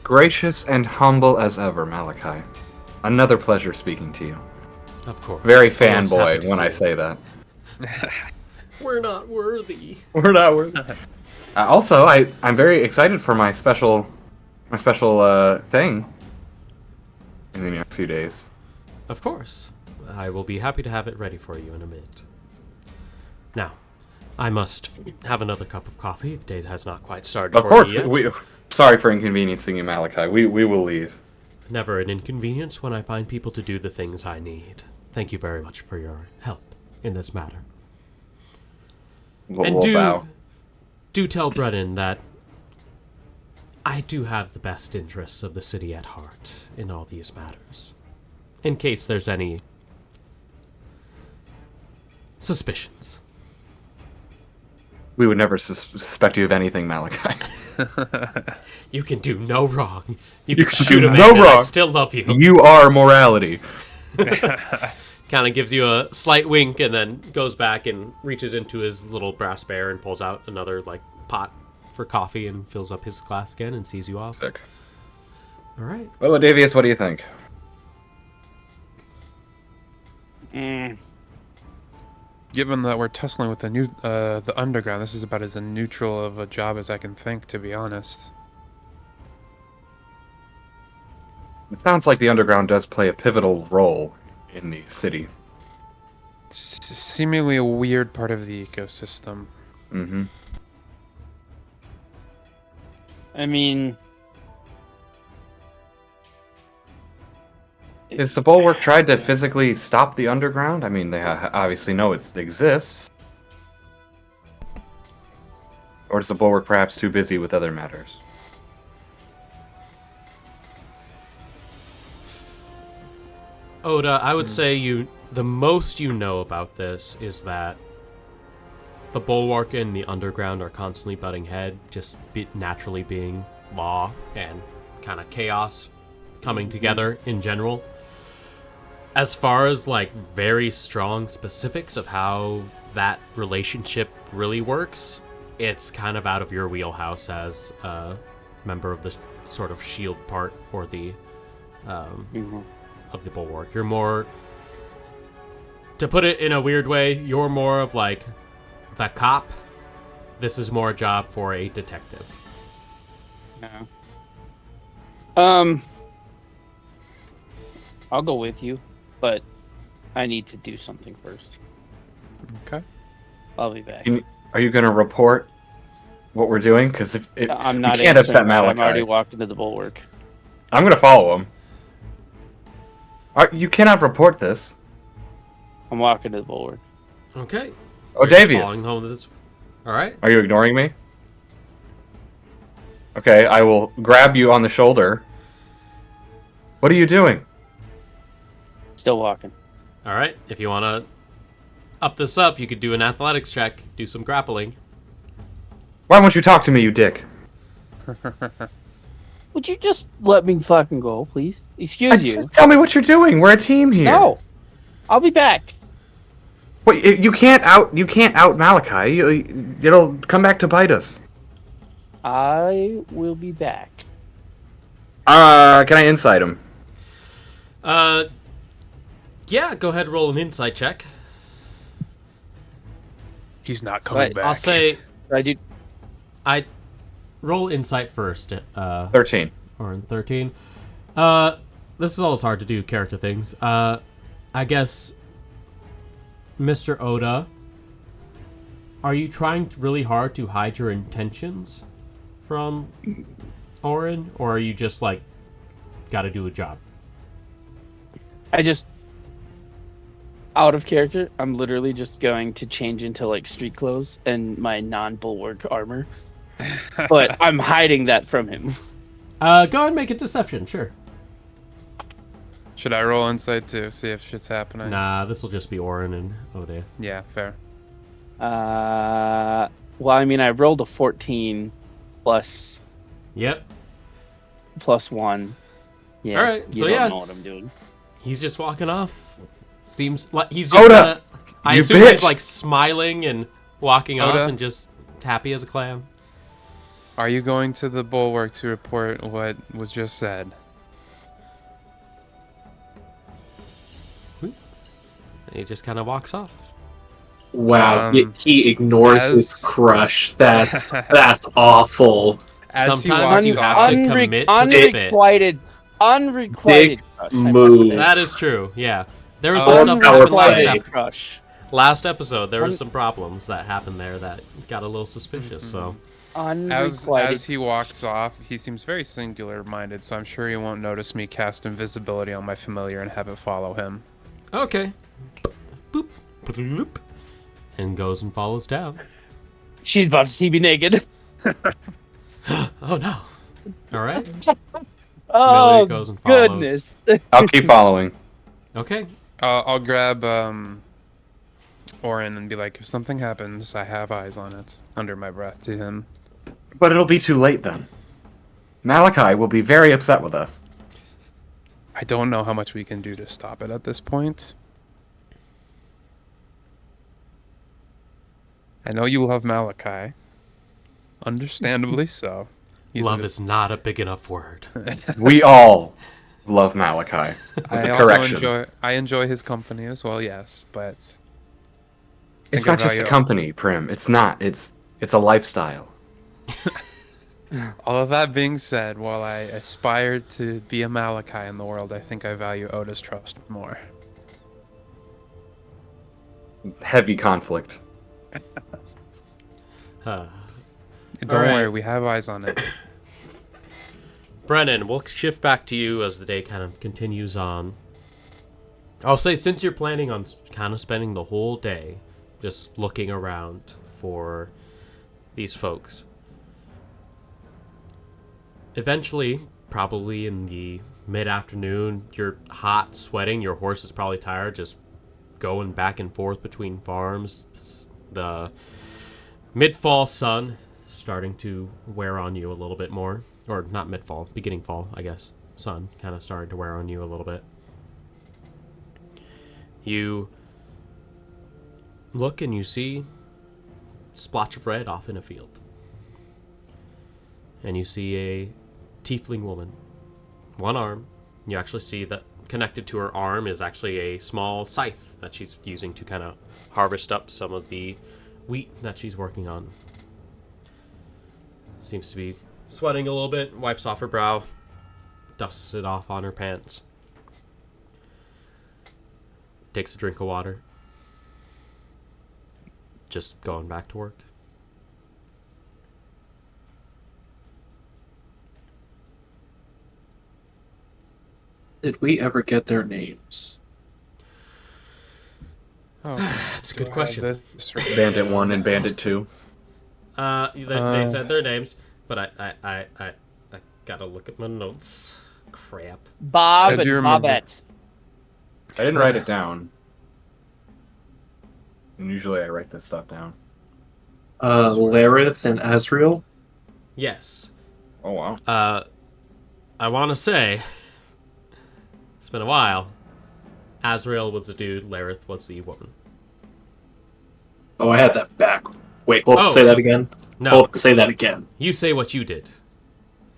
Gracious and humble as ever, Malachi. Another pleasure speaking to you. Of course. Very Always happy fanboy to when see I it. say that. We're not worthy. We're not worth it. Also, I'm very excited for my special thing in the next few days. Of course. I will be happy to have it ready for you in a minute. Now, I must have another cup of coffee. The day has not quite started Of for course, me yet. sorry for inconveniencing you, Malachi. We will leave. Never an inconvenience when I find people to do the things I need. Thank you very much for your help in this matter. We'll, And we'll bow. do tell Brenin that I do have the best interests of the city at heart in all these matters. In case there's any suspicions. We would never suspect you of anything, Malachi. You can do no wrong. You You can can shoot do a man no and I'd wrong. still love you. You are morality. kind of gives you a slight wink and then goes back and reaches into his little brass bear and pulls out another like pot for coffee and fills up his glass again and sees you off. Sick. All right. Well, Odavius, what do you think? Given that we're tussling with the underground, this is about as neutral of a job as I can think, to be honest. It sounds like the underground does play a pivotal role in the city. It's seemingly a weird part of the ecosystem. Mm-hmm. I mean, Has the Bulwark tried to physically stop the underground? I mean, they obviously know it exists. Or is the Bulwark perhaps too busy with other matters? Oda, I would say the most you know about this is that the Bulwark and the underground are constantly butting head, just naturally being law and kind of chaos coming together in general. As far as like very strong specifics of how that relationship really works, it's kind of out of your wheelhouse as a member of the sort of shield part or the of the Bulwark. You're more, to put it in a weird way, you're more of like the cop. This is more a job for a detective. no. I'll go with you, but I need to do something first. Okay. I'll be back. Are you going to report what we're doing? Because if I'm not. you can't upset answering that. I'm already Malachi. walked into the Bulwark. I'm going to follow him. You cannot report this. I'm walking to the Bulwark. Okay. You're just following Odavius, home with this. All right. are you ignoring me? Okay, I will grab you on the shoulder. What are you doing? Still walking. All right. If you want to up this up, you could do an athletics check, do some grappling. Why won't you talk to me, you dick? Would you just let me fucking go, please? Excuse you. Just tell me what you're doing. We're a team here. No. I'll be back. Wait, you can't out Malachi. It'll come back to bite us. I will be back. Can I insight him? Yeah, go ahead and roll an insight check. He's not coming Right, back. I'll say I roll insight first. 13. Or in 13. This is always hard to do character things. I guess, Mr. Oda, are you trying really hard to hide your intentions from Auran, or are you just like, gotta do a job? out of character, I'm literally just going to change into like street clothes and my non-bulwark armor. But I'm hiding that from him. Go ahead and make a deception, sure. Should I roll insight too? See if shit's happening. Nah, this will just be Auran and Ode. Yeah, fair. Well, I mean, I rolled a 14 plus Yep. plus 1. Yeah. All right, You so don't yeah. know what I'm doing. He's just walking off. Seems like he's just Oda! I You assume bitch! he's like smiling and walking Oda? off and just happy as a clam. Are you going to the bulwark to report what was just said? And he just kind of walks off. Wow, he as- ignores his crush. That's awful. As he Sometimes you walks have off, to commit to the bit. Unrequited Dick crush, move. That is true. Yeah, there was Oh, some stuff that happened unrequited crush. last episode. There was some problems that happened there that got a little suspicious. So Unrequited. as he walks off, he seems very singular-minded, so I'm sure he won't notice me cast invisibility on my familiar and have it follow him. okay, boop, bloop, and goes and follows down. She's about to see me naked. Oh no! All right. Oh, goes and follows. goodness. I'll keep following. Okay. I'll grab Auran and be like, if something happens, I have eyes on it, under my breath to him. But it'll be too late then. Malachi will be very upset with us. I don't know how much we can do to stop it at this point. I know you love Malachi. Understandably so. Love is not a big enough word. We all love Malachi. I also Correction. enjoy his company as well, yes, but It's think I not just a value company, Prim. It's not. It's a lifestyle. all of that being said, while I aspire to be a Malachi in the world, I think I value Oda's trust more. Heavy conflict. Uh, Don't All right. worry, we have eyes on it. Brenin, we'll shift back to you as the day kind of continues on. I'll say, since you're planning on kind of spending the whole day just looking around for these folks, eventually, probably in the mid-afternoon, you're hot, sweating, your horse is probably tired, just going back and forth between farms. The mid-fall sun starting to wear on you a little bit more. Or not mid-fall, beginning fall, I guess. Sun kind of starting to wear on you a little bit. You look and you see a splotch of red off in a field. And you see a tiefling woman. One arm. You actually see that connected to her arm is actually a small scythe that she's using to kind of harvest up some of the wheat that she's working on. Seems to be sweating a little bit, wipes off her brow, dusts it off on her pants. Takes a drink of water. Just going back to work. Did we ever get their names? Oh, That's a good question. Bandit 1 and Bandit 2. They said their names, but I gotta look at my notes. Crap. Bob I do and remember. Bobette. I didn't write it down. And usually I write this stuff down. Lareth and Azriel? Yes. Oh, wow. I want to say, it's been a while. Azrael was the dude, Lareth was the woman. Oh, I had that back. Wait, hold Oh. say that again. No, Hold, say that again. you say what you did.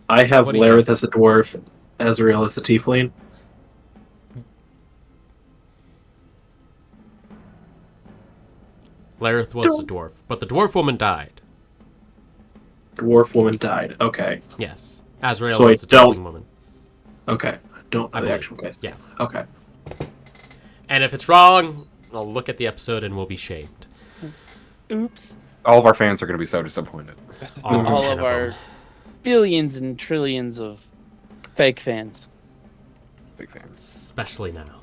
I have What do you Lareth as a dwarf, Azriel as a tiefling. Lareth was the dwarf, but the dwarf woman died. Dwarf woman died. Okay. Yes. Azrael So I was the don't- tiefling woman. Okay. I don't know the believe. actual case. Yeah. Okay. And if it's wrong, I'll look at the episode and we'll be shamed. Oops. All of our fans are going to be so disappointed. All, All 10 of our them. billions and trillions of fake fans. Big fans. Especially now.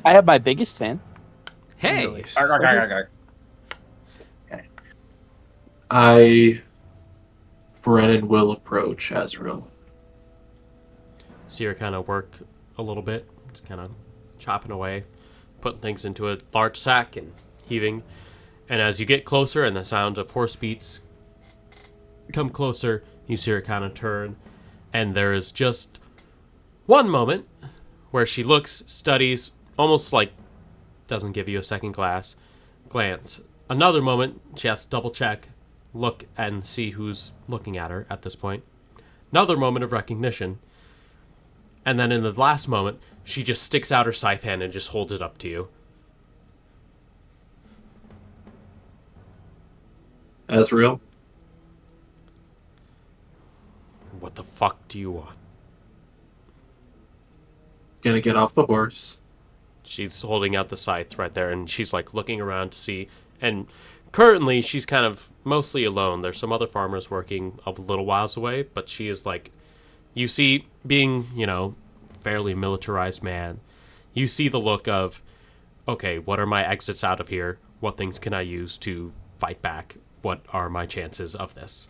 I have my biggest fan. Hey! Nice. Brenin will approach Azriel. So you're kind of work a little bit, just kind of chopping away, putting things into a large sack and heaving. And as you get closer and the sound of horse beats come closer, you see her kind of turn. And there is just one moment where she looks, studies, almost like doesn't give you a second glance. Another moment, she has to double check, look and see who's looking at her at this point. Another moment of recognition. And then in the last moment, she just sticks out her scythe hand and just holds it up to you. Azriel? What the fuck do you want? Gonna get off the horse. She's holding out the scythe right there, and she's like looking around to see. And currently, she's kind of mostly alone. There's some other farmers working a little whiles away, but she is like, you see, being, fairly militarized man, you see the look of, okay, what are my exits out of here? What things can I use to fight back? What are my chances of this?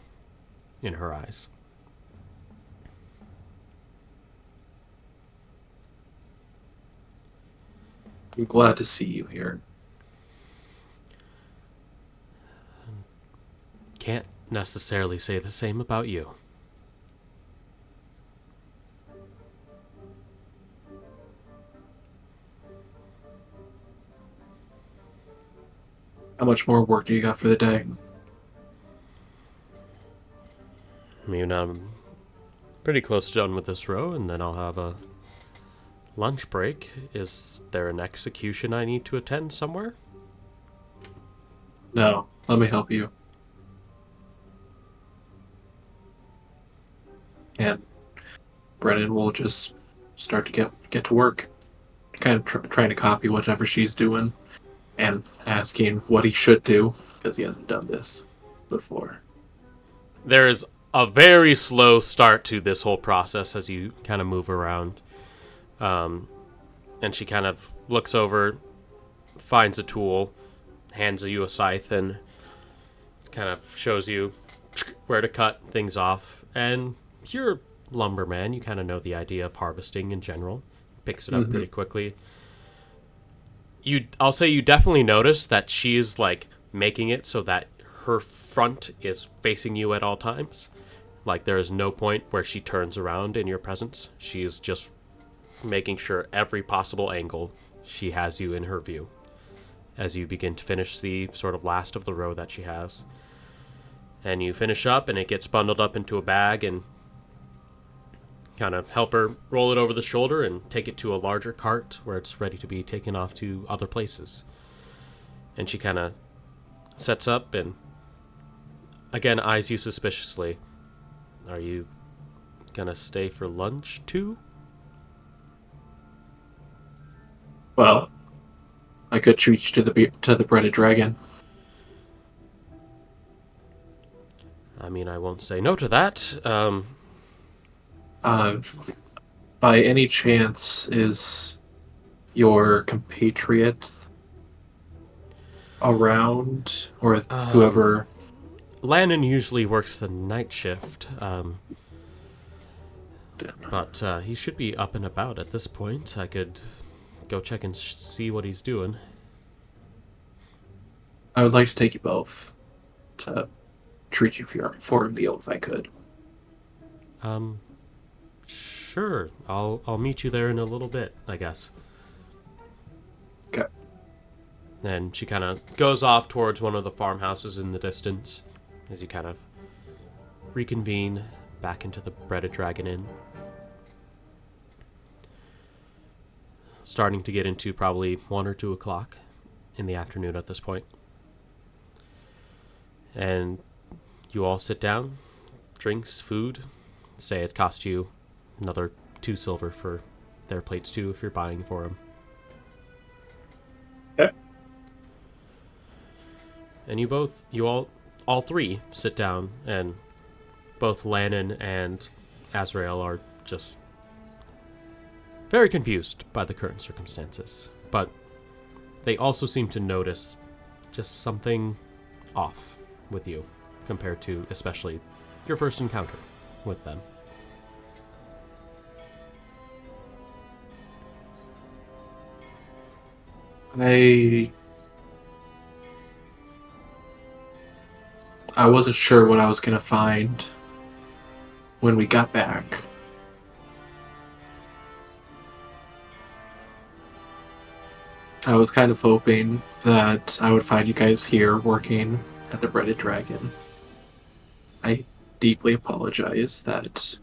In her eyes. I'm glad to see you here. Can't necessarily say the same about you. How much more work do you got for the day? I mean, I'm pretty close to done with this row, and then I'll have a lunch break. Is there an execution I need to attend somewhere? No, let me help you. And Brenin will just start to get to work, kind of trying to copy whatever she's doing, and asking what he should do because he hasn't done this before. There's a very slow start to this whole process as you kind of move around. And she kind of looks over, finds a tool, hands you a scythe, and kind of shows you where to cut things off. And you're a lumberman. You kind of know the idea of harvesting in general. Picks it up pretty quickly. I'll say you definitely notice that she's like making it so that her front is facing you at all times. Like there is no point where she turns around in your presence. She is just making sure every possible angle she has you in her view as you begin to finish the sort of last of the row that she has. And you finish up and it gets bundled up into a bag and kind of help her roll it over the shoulder and take it to a larger cart where it's ready to be taken off to other places. And she kind of sets up and again eyes you suspiciously. Are you gonna stay for lunch too? Well, I could treat you to the breaded dragon. I mean, I won't say no to that. By any chance, is your compatriot around, or whoever? Landon usually works the night shift, but he should be up and about at this point. I could go check and see what he's doing. I would like to take you both to treat you for a meal if I could. Sure. I'll meet you there in a little bit, I guess. Okay. And she kind of goes off towards one of the farmhouses in the distance as you kind of reconvene back into the Breaded Dragon Inn. Starting to get into probably 1 or 2 o'clock in the afternoon at this point. And you all sit down, drinks, food. Say it cost you another 2 silver for their plates too if you're buying for them. Okay. And all three sit down, and both Lannon and Azrael are just very confused by the current circumstances. But they also seem to notice just something off with you compared to especially your first encounter with them. I wasn't sure what I was gonna find when we got back. I was kind of hoping that I would find you guys here working at the Breaded Dragon. I deeply apologize that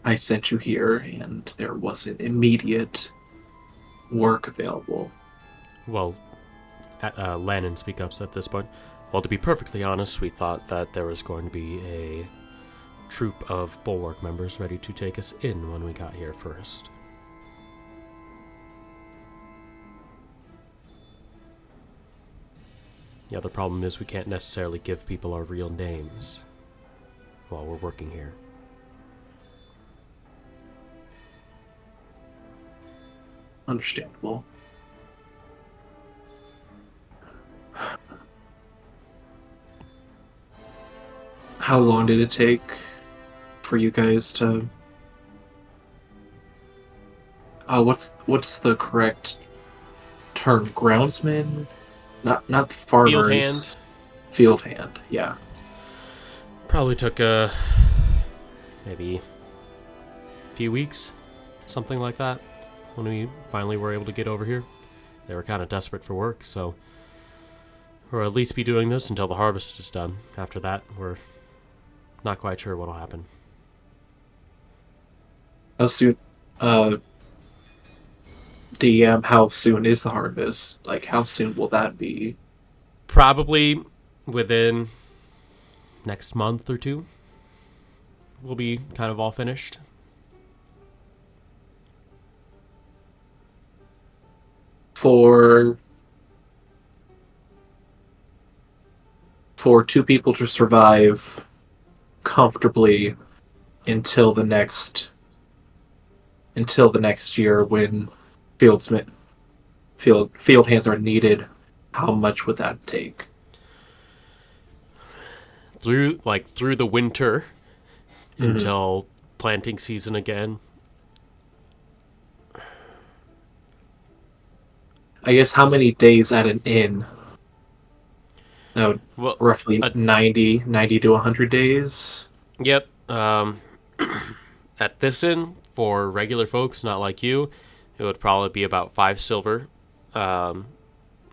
I sent you here and there wasn't immediate work available. Well, Lannon speaks up at this point. Well, to be perfectly honest, we thought that there was going to be a troop of Bulwark members ready to take us in when we got here first. The other problem is we can't necessarily give people our real names while we're working here. Understandable. How long did it take for you guys to... what's the correct term? Groundsman? Not the farmers. Field hand. Field hand, yeah. Probably took maybe a few weeks, something like that, when we finally were able to get over here. They were kind of desperate for work, so Or at least be doing this until the harvest is done. After that, we're not quite sure what'll happen. How soon, DM, how soon is the harvest? Like, how soon will that be? Probably within next month or two, we'll be kind of all finished. For two people to survive comfortably until the next year when field hands are needed, how much would that take? Through the winter until planting season again. I guess how many days at an inn? That would Well, roughly 90 to 100 days. Yep. At this inn, for regular folks, not like you, it would probably be about 5 silver. And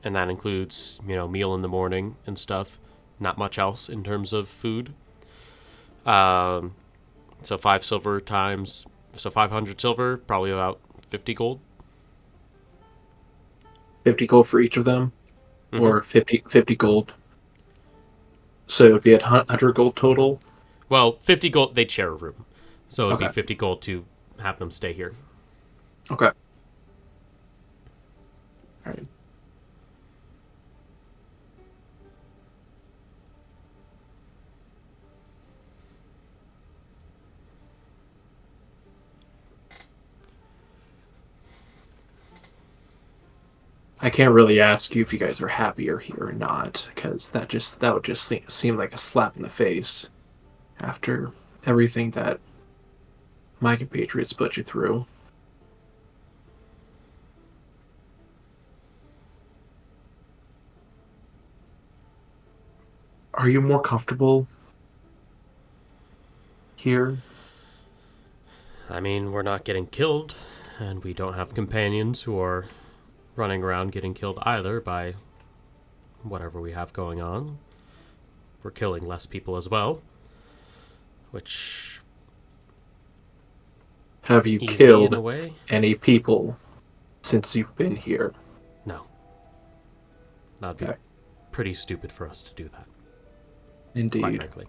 that includes, meal in the morning and stuff. Not much else in terms of food. So 5 silver times, so 500 silver, probably about 50 gold. 50 gold for each of them? Mm-hmm. Or 50 gold? So it would be at 100 gold total? Well, 50 gold, they'd share a room. So it would be Okay. 50 gold to have them stay here. Okay. All right. I can't really ask you if you guys are happier here or not, because that would just seem like a slap in the face after everything that my compatriots put you through. Are you more comfortable here? I mean, we're not getting killed, and we don't have companions who are running around getting killed either by whatever we have going on. We're killing less people as well, which Have you easy in a killed way. any people since you've been here? No, that'd be Okay. pretty stupid for us to do that, quite Indeed. frankly.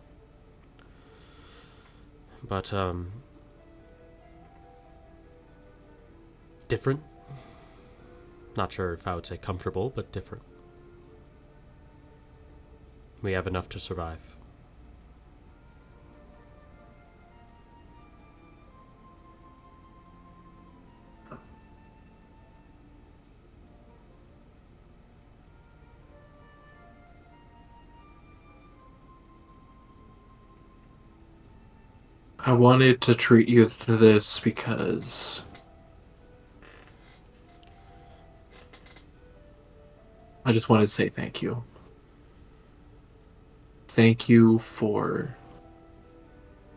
But different. Not sure if I would say comfortable, but different. We have enough to survive. I wanted to treat you to this because I just wanted to say thank you. Thank you for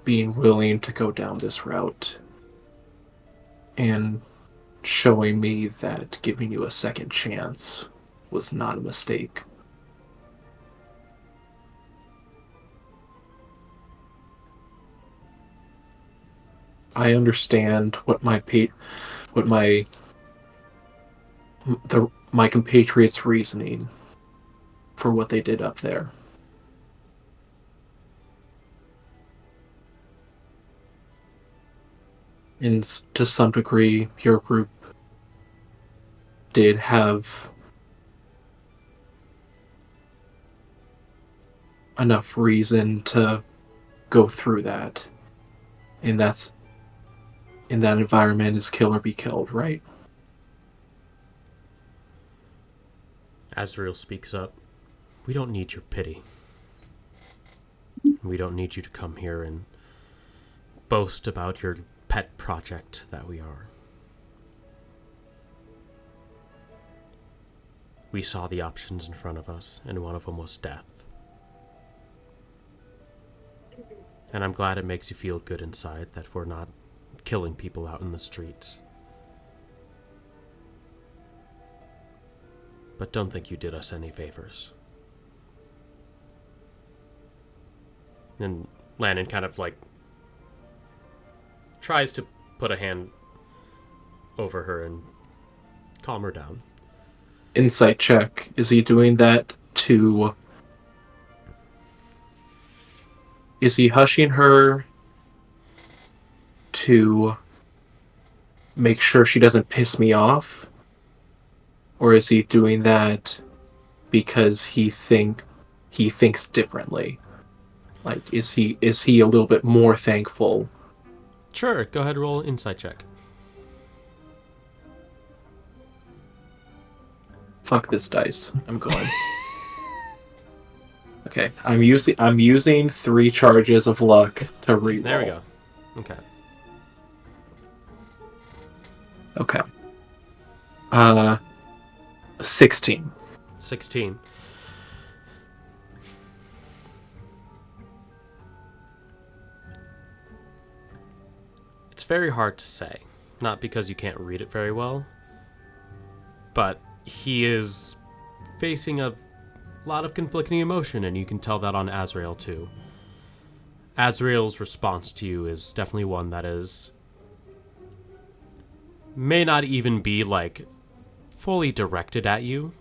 being willing to go down this route and showing me that giving you a second chance was not a mistake. I understand what my compatriots' reasoning for what they did up there. And to some degree, your group did have enough reason to go through that. And that's, in that environment, is kill or be killed, right? Azrael speaks up. We don't need your pity. We don't need you to come here and boast about your pet project that we are. We saw the options in front of us, and one of them was death. And I'm glad it makes you feel good inside that we're not killing people out in the streets. But don't think you did us any favors. And Lannon kind of like tries to put a hand over her and calm her down. Insight check. Is he doing that to... Is he hushing her to make sure she doesn't piss me off? Or is he doing that because he thinks differently? Like, is he a little bit more thankful? Sure, go ahead and roll an insight check. Fuck this dice. I'm going. Okay, I'm using 3 charges of luck to reroll. There we go. Okay. Okay. 16. 16. It's very hard to say. Not because you can't read it very well, but he is facing a lot of conflicting emotion, and you can tell that on Azrael too. Azrael's response to you is definitely one that may not even be like fully directed at you,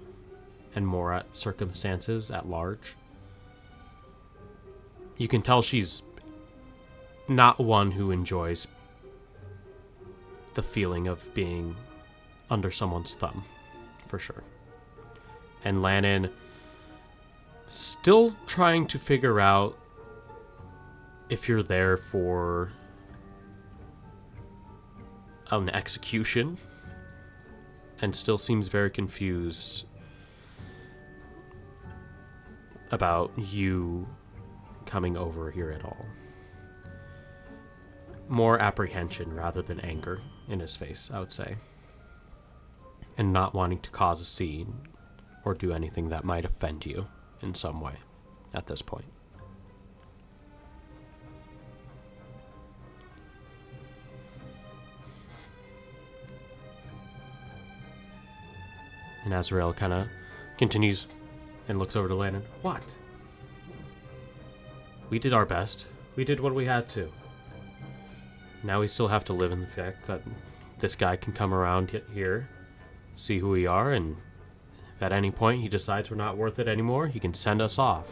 and more at circumstances at large. You can tell she's not one who enjoys the feeling of being under someone's thumb, for sure. And Lannon, still trying to figure out if you're there for an execution, and still seems very confused about you coming over here at all. More apprehension rather than anger in his face, I would say. And not wanting to cause a scene or do anything that might offend you in some way at this point. And Azrael kind of continues and looks over to Landon. What? We did our best. We did what we had to. Now we still have to live in the fact that this guy can come around here, see who we are, and if at any point he decides we're not worth it anymore, he can send us off.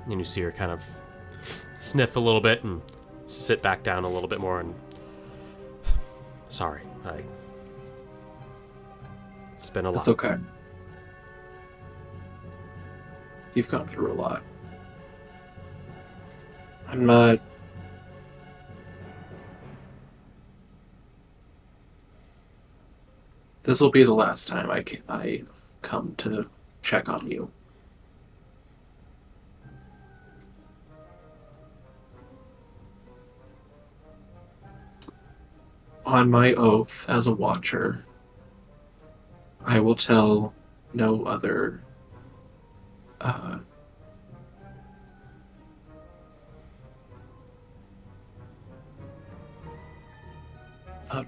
And you see her kind of sniff a little bit and sit back down a little bit more and... Sorry, it's been a lot. It's okay. You've gone through a lot. I'm not... This will be the last time I come to check on you. On my oath as a watcher, I will tell no other oh,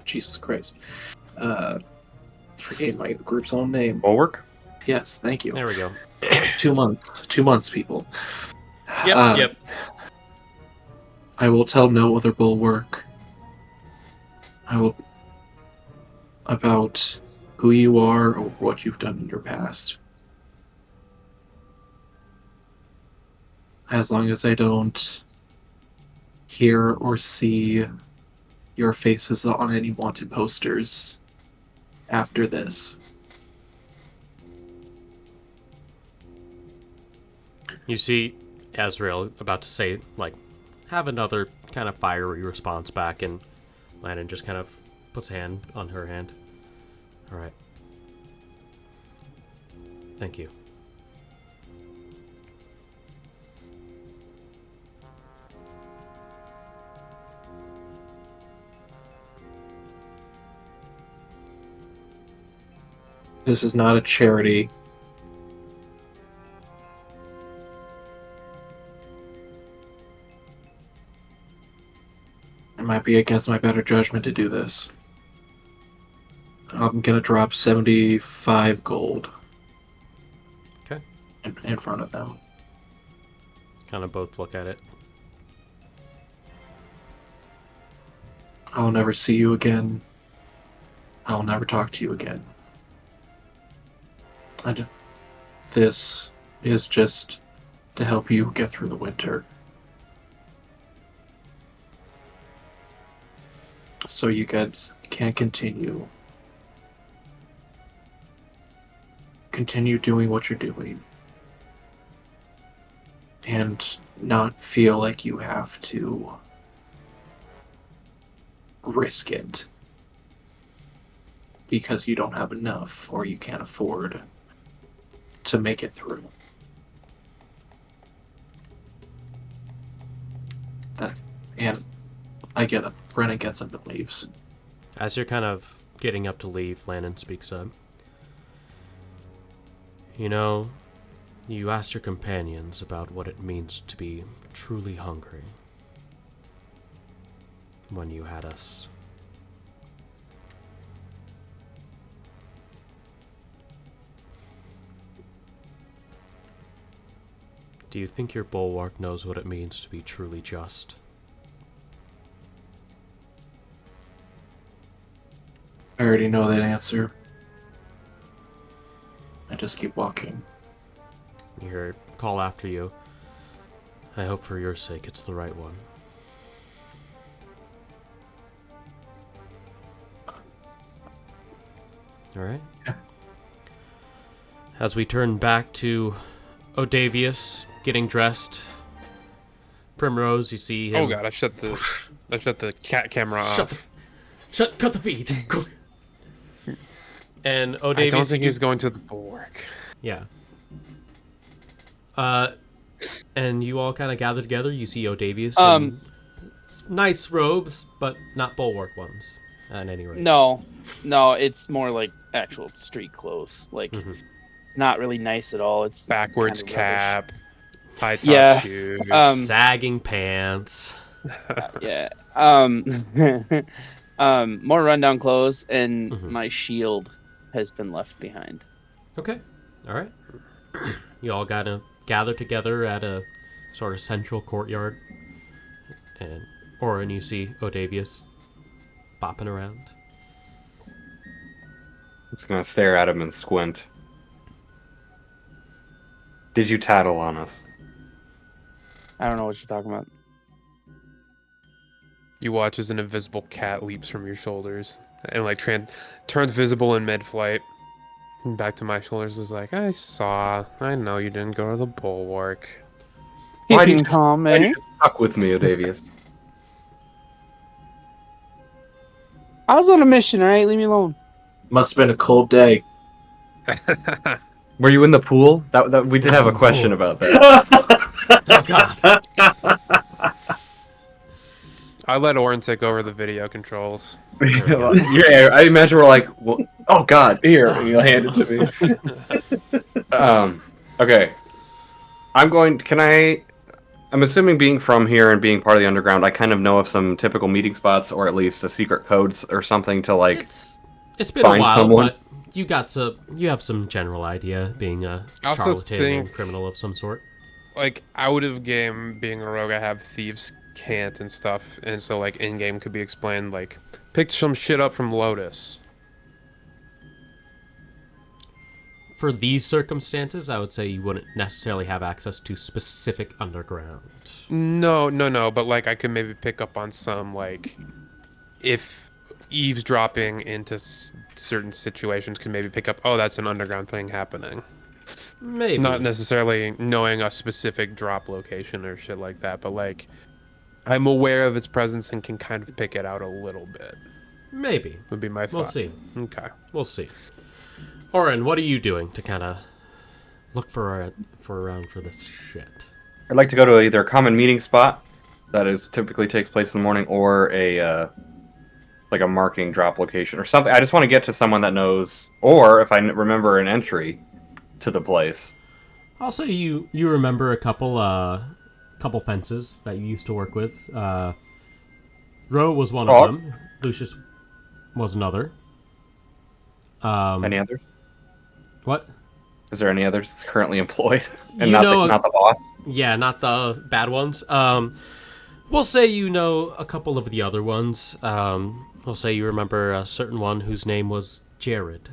Jesus Christ. Forget my group's own name. Bulwark? Yes, thank you. There we go. 2 months. 2 months, people. Yep. I will tell no other bulwark. About who you are or what you've done in your past. As long as I don't hear or see your faces on any wanted posters after this. You see Azrael about to say, like, have another kind of fiery response back, and Landon just kind of puts a hand on her hand. All right. Thank you. This is not a charity. It might be against my better judgment to do this. I'm gonna drop 75 gold. Okay. In front of them. Kind of both look at it. I'll never see you again. I'll never talk to you again. This is just to help you get through the winter. So you guys can continue doing what you're doing. And not feel like you have to risk it because you don't have enough or you can't afford to make it through. And I get up. Brenin gets up and leaves. As you're kind of getting up to leave, Landon speaks up. You know, you asked your companions about what it means to be truly hungry when you had us. Do you think your bulwark knows what it means to be truly just? I already know that answer. I just keep walking. You hear a call after you. I hope for your sake it's the right one. Alright. Yeah. As we turn back to Odavius getting dressed. Primrose, you see him. Oh god, I shut the cat camera off. Cut the feed. And Odavius, I don't think he's going to the bulwark. Yeah. And you all kind of gather together. You see Odavius in nice robes, but not bulwark ones, at any rate. No, it's more like actual street clothes. Like, it's not really nice at all. It's Backwards kind of cap, high top shoes. Sagging pants. Yeah. More rundown clothes, and my shield has been left behind. Okay. All right. You all gotta gather together at a sort of central courtyard. And Auran, you see Odavius bopping around. I'm just gonna stare at him and squint. Did you tattle on us? I don't know what you're talking about. You watch as an invisible cat leaps from your shoulders and like turns visible in mid-flight. Back to my shoulders is like, I know you didn't go to the bulwark. Why do you stuck with me, Odavius? I was on a mission, alright? Leave me alone. Must have been a cold day. Were you in the pool? That we did have a question about that. Oh, God. I let Auran take over the video controls. Yeah, I imagine we're like, well, oh god, here, and you'll hand it to me. Okay. I'm assuming being from here and being part of the underground, I kind of know of some typical meeting spots, or at least a secret codes or something to like it's been find a while, someone. But you have some general idea, being a I also charlatan think- and criminal of some sort. Like, out of game, being a rogue, I have thieves' cant and stuff, and so like in game could be explained like picked some shit up from Lotus. For these circumstances, I would say you wouldn't necessarily have access to specific underground. No, but like I could maybe pick up on some like if eavesdropping into certain situations could maybe pick up. Oh, that's an underground thing happening. Maybe Not necessarily knowing a specific drop location or shit like that, but like I'm aware of its presence and can kind of pick it out a little bit. Maybe. Would be my thought. We'll see. Okay. We'll see. Auran, what are you doing to kind of look for around for this shit? I'd like to go to either a common meeting spot that is typically takes place in the morning, or a like a marking drop location or something. I just want to get to someone that knows, or if I remember an entry to the place. Also, you remember a couple fences that you used to work with. Ro was one of them. Lucius was another. Any others? What? Is there any others that's currently employed? And You not know- not the boss? Yeah, not the bad ones. We'll say you know a couple of the other ones. We'll say you remember a certain one whose name was Jared.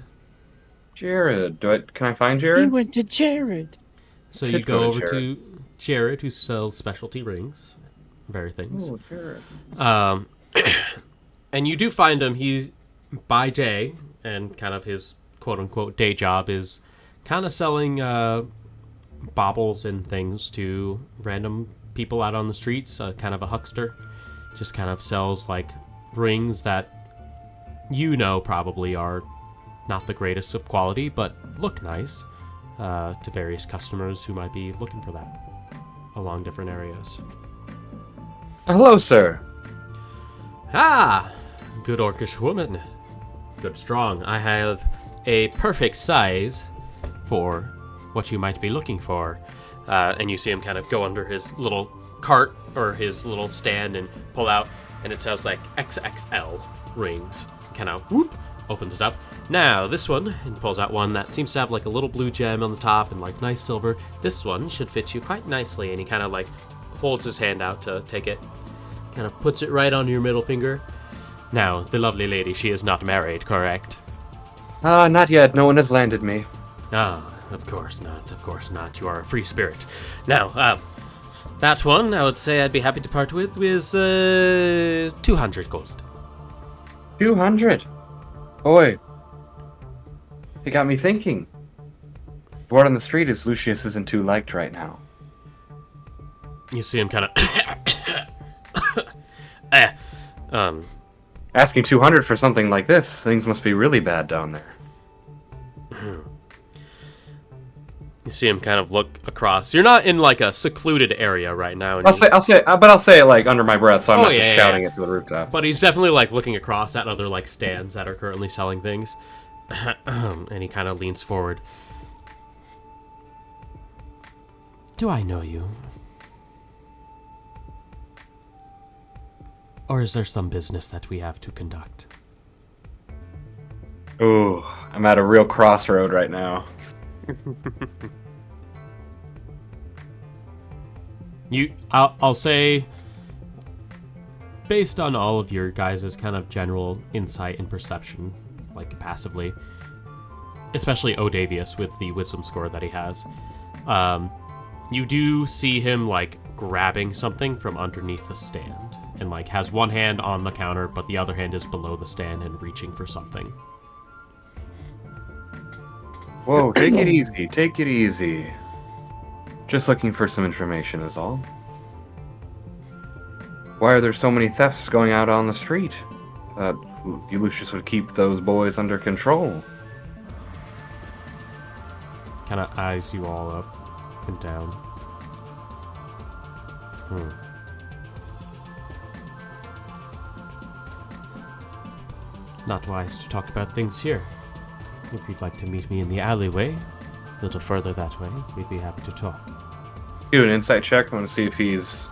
Jared. Can I find He Jared? went to Jared. So Should you go go to over Jared. to Jared, who sells specialty rings, very things. Oh, Jared. And you do find him. He's by day, and kind of his quote-unquote day job is kind of selling baubles and things to random people out on the streets, kind of a huckster. Just kind of sells like rings that you know probably are not the greatest of quality, but look nice to various customers who might be looking for that along different areas. Hello, sir. Ah, good orcish woman. Good strong. I have a perfect size for what you might be looking for. And you see him kind of go under his little cart or his little stand and pull out, and it says like XXL rings. Kind of whoop, opens it up. Now this one, and pulls out one that seems to have like a little blue gem on the top and like nice silver. This one should fit you quite nicely, and he kind of like holds his hand out to take it. Kind of puts it right on your middle finger. Now, the lovely lady, she is not married, correct? Not yet. No one has landed me. Ah, of course not, of course not. You are a free spirit. Now, that one, I would say I'd be happy to part with is 200 gold. 200. Boy. It got me thinking. Word on the street is Lucius isn't too liked right now. You see him kind of... Asking 200 for something like this, things must be really bad down there. You see him kind of look across. You're not in like a secluded area right now. And I'll say it like under my breath, so I'm not just shouting it to the rooftop. But he's definitely like looking across at other like stands that are currently selling things. And he kind of leans forward. Do I know you? Or is there some business that we have to conduct? Ooh, I'm at a real crossroad right now. I'll say, based on all of your guys' kind of general insight and perception, like passively, especially Odavius with the wisdom score that he has, you do see him like grabbing something from underneath the stand, and like has one hand on the counter, but the other hand is below the stand and reaching for something. Whoa, take it easy, take it easy. Just looking for some information is all. Why are there so many thefts going out on the street? Lucius would keep those boys under control. Kind of eyes you all up and down. Not wise to talk about things here. If you'd like to meet me in the alleyway, a little further that way, we'd be happy to talk. Do an insight check. I want to see if he's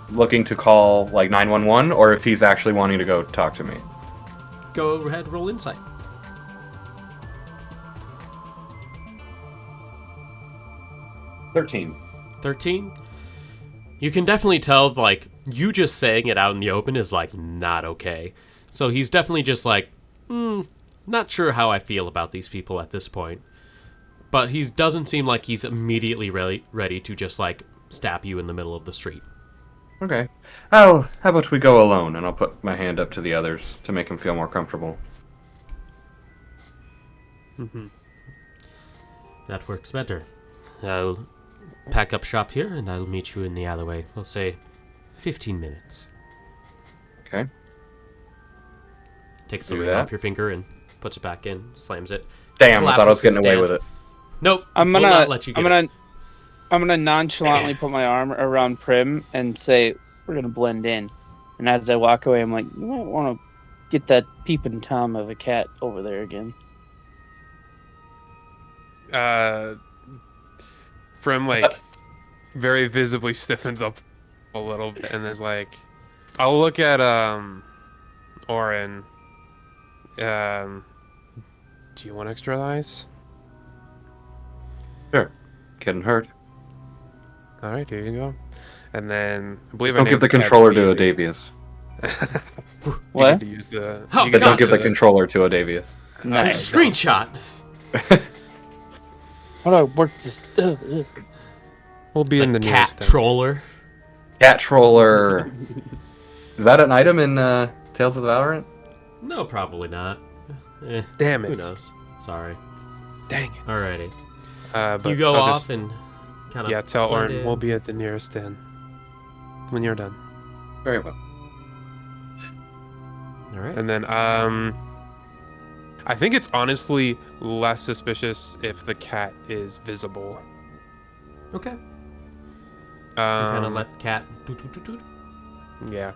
looking to call like 911 or if he's actually wanting to go talk to me. Go ahead, roll insight. 13? You can definitely tell, like, you just saying it out in the open is, like, not okay. So he's definitely just like, not sure how I feel about these people at this point. But he doesn't seem like he's immediately ready to just, like, stab you in the middle of the street. Okay. How about we go alone, and I'll put my hand up to the others to make them feel more comfortable. That works better. I'll pack up shop here, and I'll meet you in the alleyway. We'll say 15 minutes. Okay. Takes the Do ring that. off your finger and puts it back in, slams it. Damn, I thought I was Collapses getting the away stand. with it. Nope, I'm will gonna not let you get it. I'm gonna nonchalantly put my arm around Prim and say we're gonna blend in. And as I walk away, I'm like, you might want to get that peeping tom of a cat over there again. Prim like very visibly stiffens up a little bit and is like, I'll look at Auran. Do you want extra eyes? Sure. Couldn't hurt. All right, here you go. And then I believe Just don't give the controller to Odavius. What? You get to use the. Oh, you Said get to don't God. give use the controller to Odavius. Nice. Screenshot. How do I work this? We'll be in the cat nearest then. troller. Cat troller. Is that an item in Tales of the Valorant? No, probably not. Damn Who it. knows? Sorry. Dang it. Alrighty. But You go I'll off just- and kind of. Yeah, tell Auran we'll be at the nearest then. When you're done. Very well. All right. And then, I think it's honestly less suspicious if the cat is visible. Okay. Kind of Um, let cat toot, toot, toot, toot, yeah.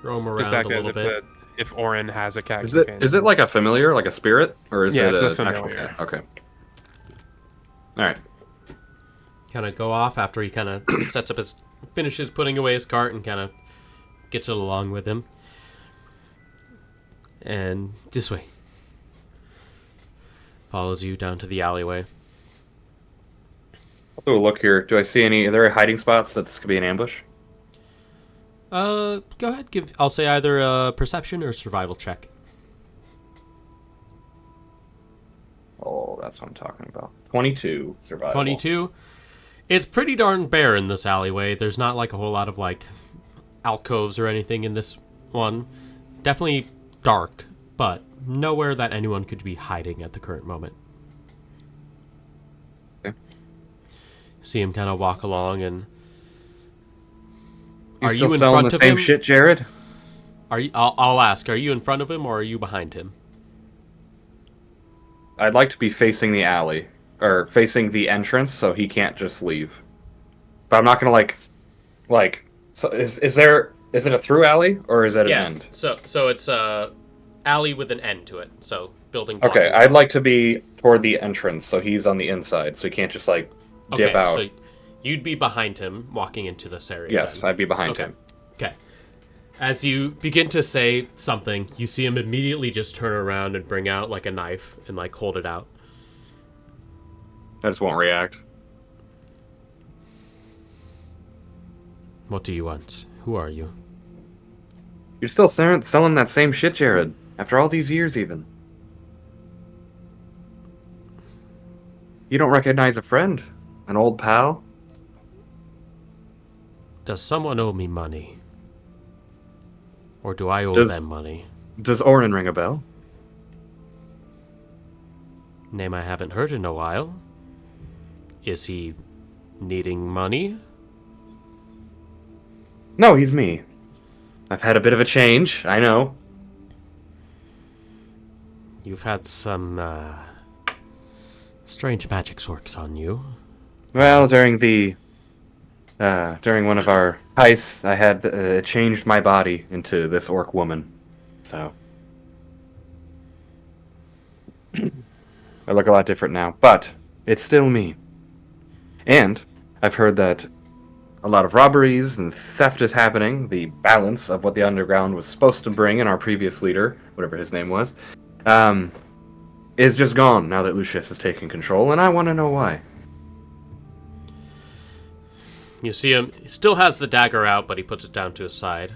roam Just around act a as little bit. if Auran has a cat Is it companion. like a familiar, like a spirit, or is Yeah, it it's a an actual familiar. cat? Okay. All right. Kind of go off after he kind of sets up his, finishes putting away his cart and kind of gets it along with him. And this way. Follows you down to the alleyway. I'll do a look here. Do I see any? Are there hiding spots that this could be an ambush? Go ahead. I'll say either a perception or survival check. Oh, that's what I'm talking about. 22 survival. 22. It's pretty darn bare in this alleyway. There's not like a whole lot of like alcoves or anything in this one. Definitely dark, but nowhere that anyone could be hiding at the current moment. Okay. See him kind of walk along, and You still selling the same shit, Jared? Are you? I'll ask. Are you in front of him or are you behind him? I'd like to be facing the alley, or facing the entrance, so he can't just leave. But I'm not gonna like. So is it a through alley or is it an end? So it's a alley with an end to it. So building. Okay, blocking. I'd like to be toward the entrance, so he's on the inside, so he can't just like dip out. So you'd be behind him walking into this area. Yes, then. I'd be behind Okay. him. Okay. As you begin to say something, you see him immediately just turn around and bring out like a knife and like hold it out. I just won't react. What do you want? Who are you? You're still selling that same shit, Jared. After all these years, even. You don't recognize a friend? An old pal? Does someone owe me money? Or do I owe them money? Does Auran ring a bell? Name I haven't heard in a while. Is he needing money? No, he's me. I've had a bit of a change, I know. You've had some strange magic works on you. Well, during one of our heists, I had changed my body into this orc woman. So I look a lot different now, but it's still me. And I've heard that a lot of robberies and theft is happening. The balance of what the underground was supposed to bring in our previous leader, whatever his name was, is just gone now that Lucius has taken control, and I want to know why. You see him, he still has the dagger out, but he puts it down to his side.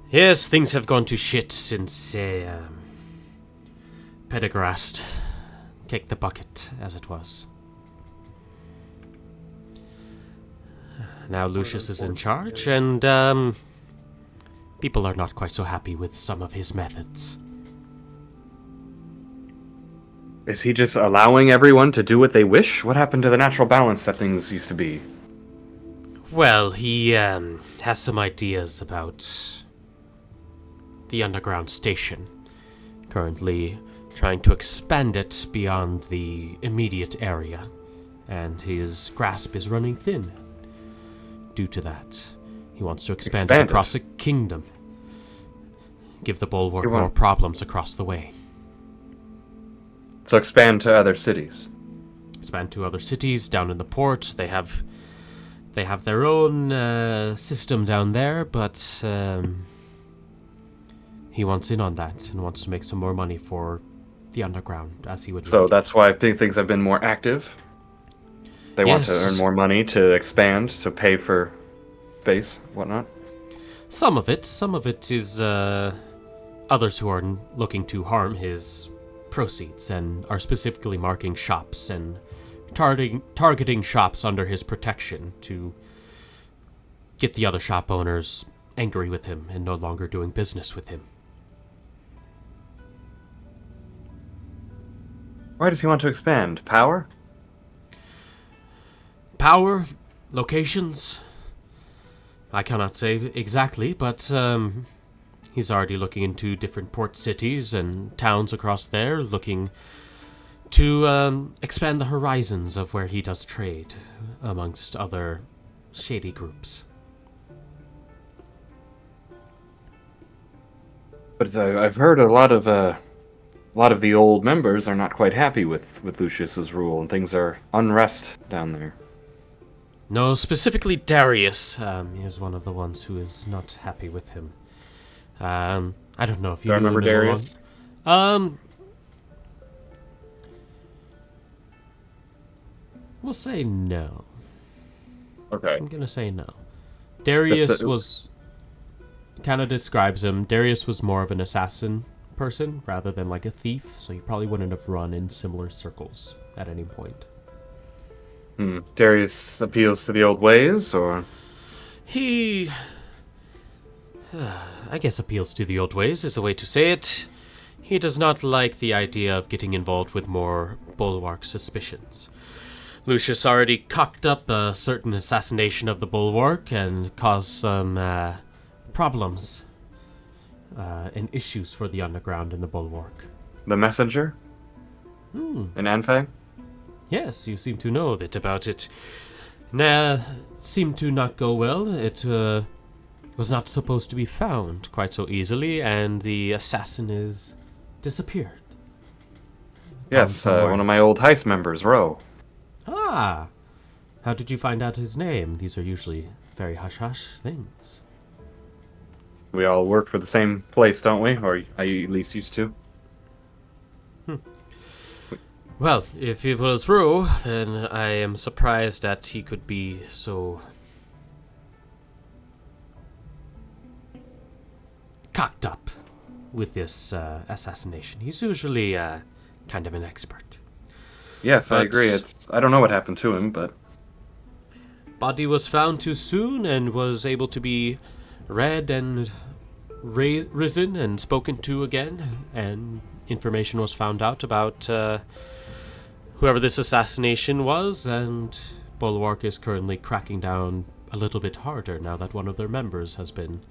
Yes, things have gone to shit since Pendergrast kicked the bucket, as it was. Now Lucius is in charge, and people are not quite so happy with some of his methods. Is he just allowing everyone to do what they wish? What happened to the natural balance that things used to be? Well, he has some ideas about the underground station. Currently trying to expand it beyond the immediate area, and his grasp is running thin. Due to that, he wants to expand it across the kingdom. Give the bulwark more problems across the way. So expand to other cities. Expand to other cities down in the port. They have their own system down there, but he wants in on that and wants to make some more money for the underground as he would So like. that's why things have been more active. They want to Yes. earn more money to expand, to pay for space, whatnot. Some of it is others who are looking to harm his proceeds and are specifically marking shops and targeting shops under his protection to get the other shop owners angry with him and no longer doing business with him. Why does he want to expand? Power? Power, locations, I cannot say exactly, but he's already looking into different port cities and towns across there, looking to expand the horizons of where he does trade, amongst other shady groups. But I've heard a lot of the old members are not quite happy with Lucius's rule, and things are unrest down there. No, specifically Darius is one of the ones who is not happy with him. I don't know if you Do I knew remember him in the Darius? We'll say no. Okay. I'm gonna say no. Darius was... kind of describes him. Darius was more of an assassin person rather than like a thief, so he probably wouldn't have run in similar circles at any point. Darius appeals to the old ways, or? He... I guess appeals to the old ways is a way to say it. He does not like the idea of getting involved with more Bulwark suspicions. Lucius already cocked up a certain assassination of the Bulwark and caused some problems and issues for the underground and the Bulwark. The messenger? In Anfang? Yes, you seem to know a bit about it. Seemed to not go well. It was not supposed to be found quite so easily, and the assassin is disappeared. Yes, somewhere. one of my old heist members, Ro. Ah! How did you find out his name? These are usually very hush-hush things. We all work for the same place, don't we? Or I at least used to. Well, if it was Ro, then I am surprised that he could be so... cocked up with this assassination. He's usually kind of an expert. Yes, I But- agree. I don't know what happened to him, but Body was found too soon and was able to be read and risen and spoken to again, and information was found out about whoever this assassination was, and Bulwark is currently cracking down a little bit harder now that one of their members has been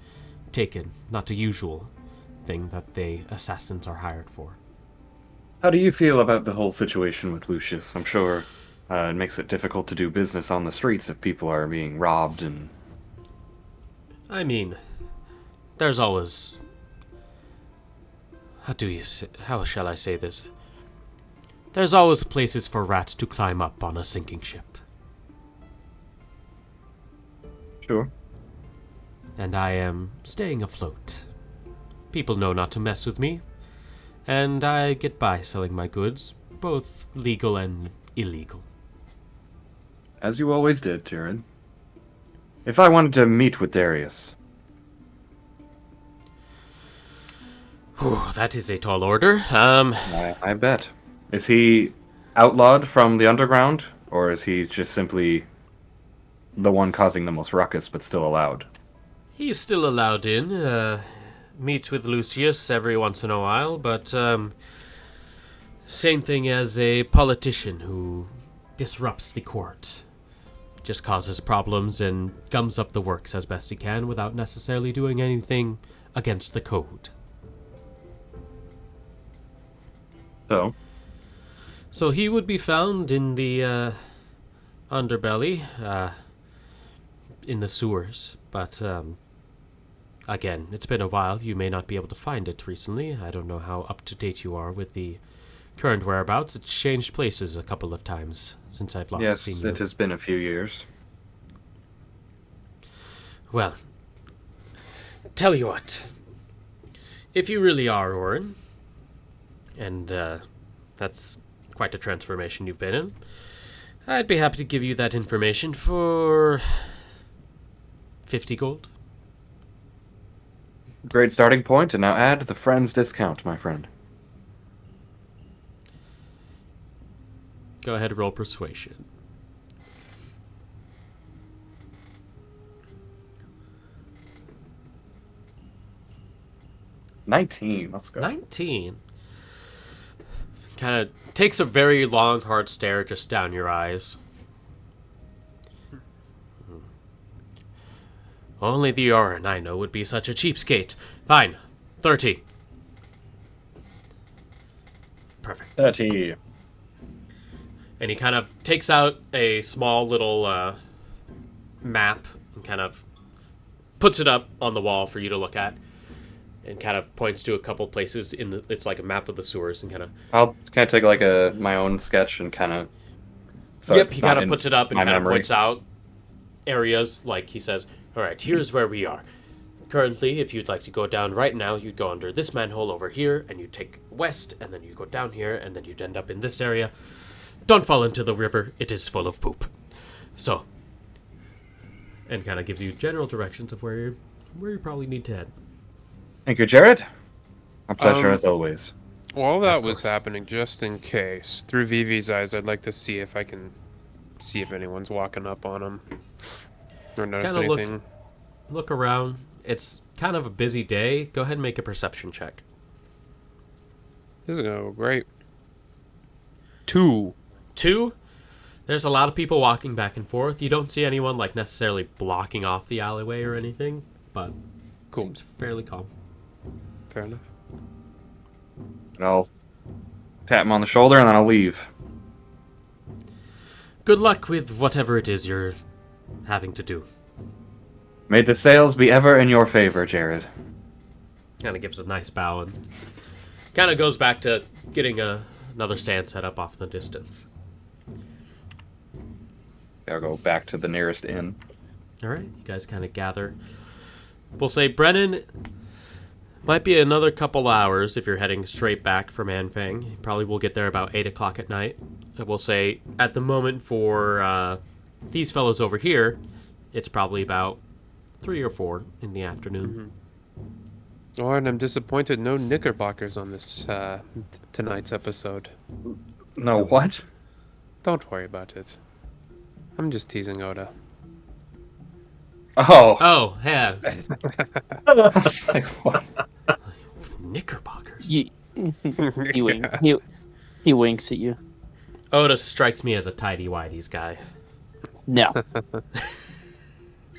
taken. Not a usual thing that the assassins are hired for. how do you feel about the whole situation with Lucius? I'm sure it makes it difficult to do business on the streets if people are being robbed and... I mean, there's always... How shall I say this? There's always places for rats to climb up on a sinking ship. Sure. And I am staying afloat. People know not to mess with me, and I get by selling my goods, both legal and illegal. As you always did, Tyrion. If I wanted to meet with Darius... Whew, that is a tall order. I bet. Is he outlawed from the underground, or is he just simply the one causing the most ruckus, but still allowed? He's still allowed in, meets with Lucius every once in a while, but, same thing as a politician who disrupts the court. Just causes problems and gums up the works as best he can without necessarily doing anything against the code. So he would be found in the underbelly, in the sewers, but again, it's been a while. You may not be able to find it recently. I don't know how up to date you are with the current whereabouts. It's changed places a couple of times since I've last seen Yes, you. it has been a few years. Well, tell you what. If you really are Auran, and That's quite a transformation you've been in. I'd be happy to give you that information for 50 gold. Great starting point, and now add the friend's discount, my friend. Go ahead and roll persuasion. $19. Let's go. 19. Kind of takes a very long, hard stare just down your eyes. Only the Auran I know would be such a cheapskate. Fine. 30. Perfect. 30. And he kind of takes out a small little map and kind of puts it up on the wall for you to look at. And kind of points to a couple places in the. It's like a map of the sewers, and kind of. I'll kind of take like my own sketch and kind of. Yep, he kind of puts it up and kind of memory. points out areas. Like he says, "All right, here's where we are. Currently, if you'd like to go down right now, you'd go under this manhole over here, and you take west, and then you go down here, and then you'd end up in this area. Don't fall into the river; it is full of poop. So." And kind of gives you general directions of where you probably need to head. Thank you, Jared. A pleasure as always. While that was happening, just in case, through Vivi's eyes, I'd like to see if I can see if anyone's walking up on him or notice Kinda anything. Look around. It's kind of a busy day. Go ahead and make a perception check. This is gonna go great. 2. 2, there's a lot of people walking back and forth. You don't see anyone like necessarily blocking off the alleyway or anything, but Cool. seems fairly calm. Fair enough. And I'll tap him on the shoulder and then I'll leave. Good luck with whatever it is you're having to do. May the sales be ever in your favor, Jared. Kind of gives a nice bow and kind of goes back to getting another stand set up off in the distance. I'll go back to the nearest inn. All right, you guys kind of gather. We'll say Brenin might be another couple hours if you're heading straight back from Anfang. You probably will get there about 8 o'clock at night. I will say at the moment for these fellows over here, it's probably about 3 or 4 in the afternoon. Oh, and I'm disappointed no knickerbockers on this tonight's episode. No, what? Don't worry about it. I'm just teasing Oda. Oh. Oh, yeah. Like, what? Knickerbockers. He winks at you. Oda strikes me as a tidy-whities guy. No.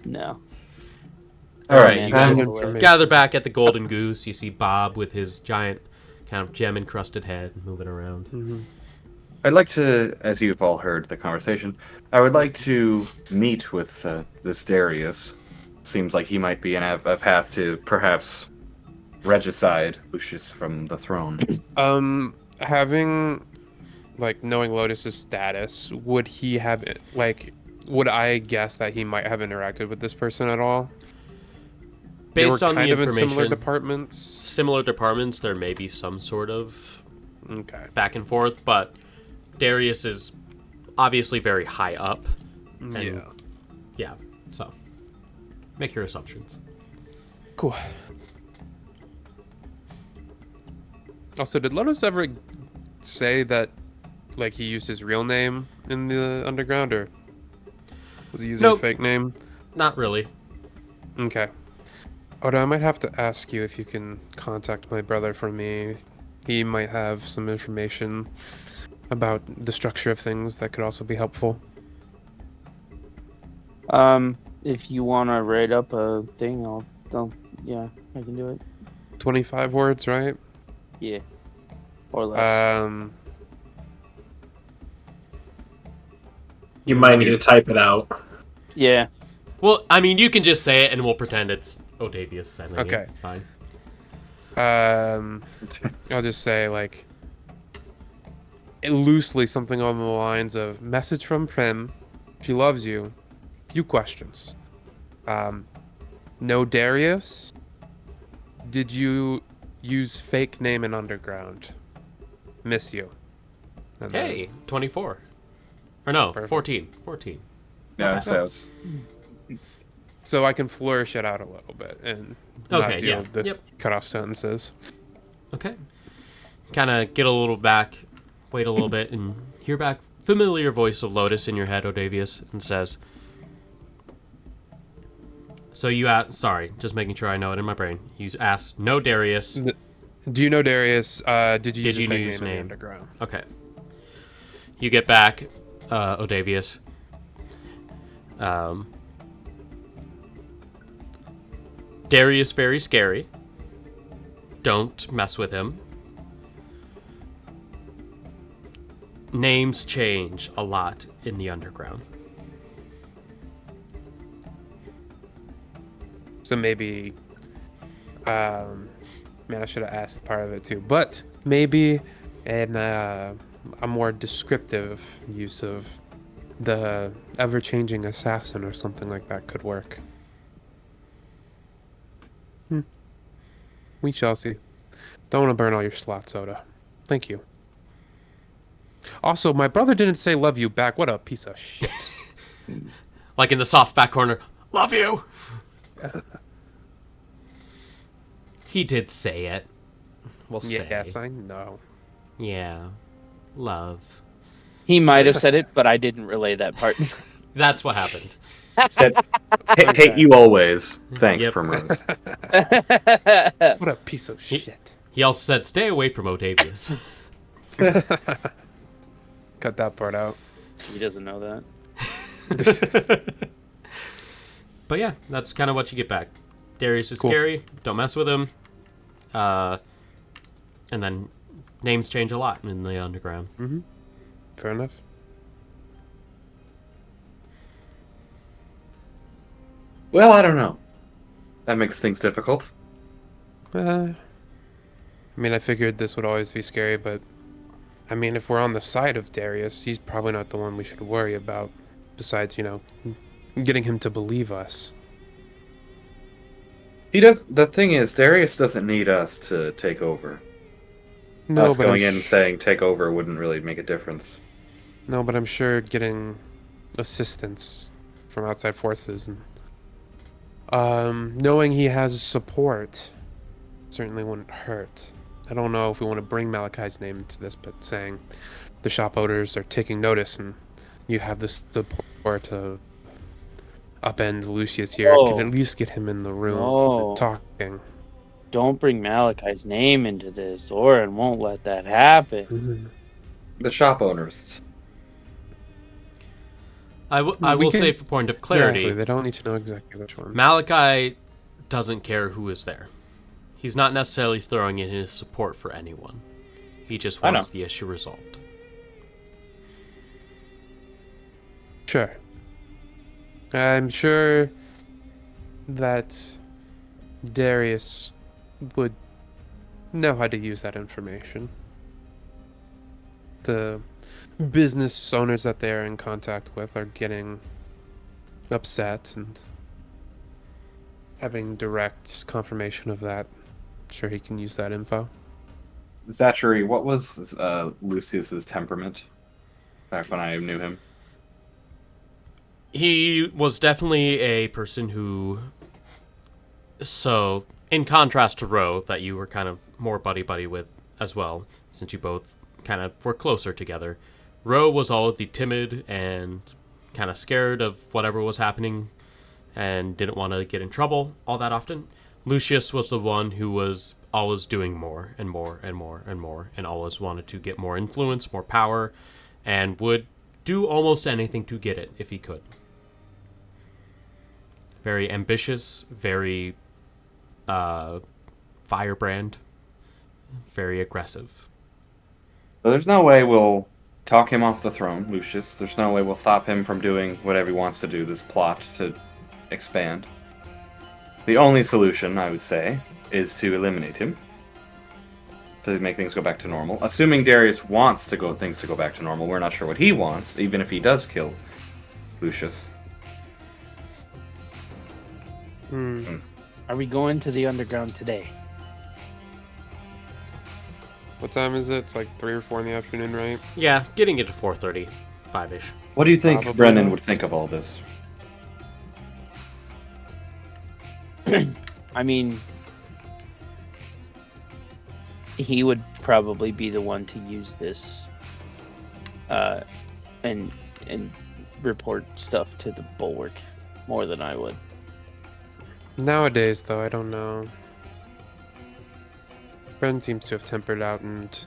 No. All right. you Man, guys that's gather back at the Golden Goose. You see Bob with his giant kind of gem-encrusted head moving around. I'd like to, as you've all heard the conversation, I would like to meet with this Darius. Seems like he might be in a path to perhaps regicide Lucius from the throne. Having, like, knowing Lotus's status, would he have, like, would I guess that he might have interacted with this person at all? Based they were on kind the of in information, similar departments. there may be some sort of Okay. back and forth, but Darius is obviously very high up. And Yeah. Yeah, so make your assumptions. Cool. Also, did Lotus ever say that, like, he used his real name in the underground, or was he using Nope. a fake name? Not really. Okay. Oda, I might have to ask you if you can contact my brother for me. He might have some information about the structure of things that could also be helpful. If you want to write up a thing, yeah, I can do it. 25 words, right? Yeah. Or less. You might need to type it out. Yeah. Well, I mean, you can just say it and we'll pretend it's Odavius sending Okay. it. Fine. I'll just say, like, loosely something on the lines of message from Prim. She loves you. Few questions. No Darius? Did you use fake name in Underground? Miss you. And Hey, 24. Or no, Perfect. 14. 14. Yeah, bad. so it's- so I can flourish it out a little bit and Okay, not deal yeah, with this yep. cut off sentences. Okay. Kind of get a little back, wait a little bit, and hear back familiar voice of Lotus in your head, Odavius, and says, so you asked, sorry, just making sure I know it in my brain. You asked, no Darius. Do you know Darius? Did you use Did you a fake use name in the name? underground? Okay. You get back, Odavius. Darius very scary. Don't mess with him. Names change a lot in the underground. So maybe, man, I should have asked part of it too. But maybe a more descriptive use of the ever-changing assassin or something like that could work. We shall see. Don't want to burn all your slots, Oda. Thank you. Also, my brother didn't say love you back. What a piece of shit. Like in the soft back corner, love you! He did say it. We'll say. Yes, I know. Yeah. Love. He might have said it, but I didn't relay that part. That's what happened. said, hate you always. Thanks, Yep. Primrose. What a piece of shit. He also said, stay away from Odavius. Cut that part out. He doesn't know that. But yeah, that's kind of what you get back. Darius is Cool. scary. Don't mess with him. And then names change a lot in the underground. Mm-hmm. Fair enough. Well, I don't know. That makes things difficult. I mean, I figured this would always be scary, but I mean, if we're on the side of Darius, he's probably not the one we should worry about. Besides, getting him to believe us. He does. The thing is, Darius doesn't need us to take over. No, Us but going in and saying take over wouldn't really make a difference. No, but I'm sure getting assistance from outside forces and knowing he has support certainly wouldn't hurt. I don't know if we want to bring Malachi's name into this, but saying the shop owners are taking notice and you have the support to upend Lucius here could at least get him in the room No. talking. Don't bring Malachi's name into this. Auran won't let that happen. The shop owners. I will say, for point of clarity, Exactly, they don't need to know exactly which one. Malachi doesn't care who is there. He's not necessarily throwing in his support for anyone. He just I know. wants the issue resolved. Sure. I'm sure that Darius would know how to use that information. The business owners that they're in contact with are getting upset and having direct confirmation of that. Sure, he can use that info. Zachary, what was Lucius's temperament back when I knew him? He was definitely a person who... So, in contrast to Ro, that you were kind of more buddy-buddy with as well, since you both kind of were closer together, Ro was all the timid and kind of scared of whatever was happening and didn't want to get in trouble all that often. Lucius was the one who was always doing more and more and more and more and always wanted to get more influence, more power, and would do almost anything to get it if he could. Very ambitious, very firebrand, very aggressive. So there's no way we'll talk him off the throne, Lucius. There's no way we'll stop him from doing whatever he wants to do, this plot to expand. The only solution, I would say, is to eliminate him. To make things go back to normal. Assuming Darius wants things to go back to normal. We're not sure what he wants, even if he does kill Lucius. Are we going to the underground today? What time is it? It's like 3 or 4 in the afternoon, right? Yeah, getting it to 4:30, 5-ish. What do you think Probably Brenin not. would think of all this? I mean, he would probably be the one to use this, and report stuff to the bulwark more than I would. Nowadays, though, I don't know. Bren seems to have tempered out, and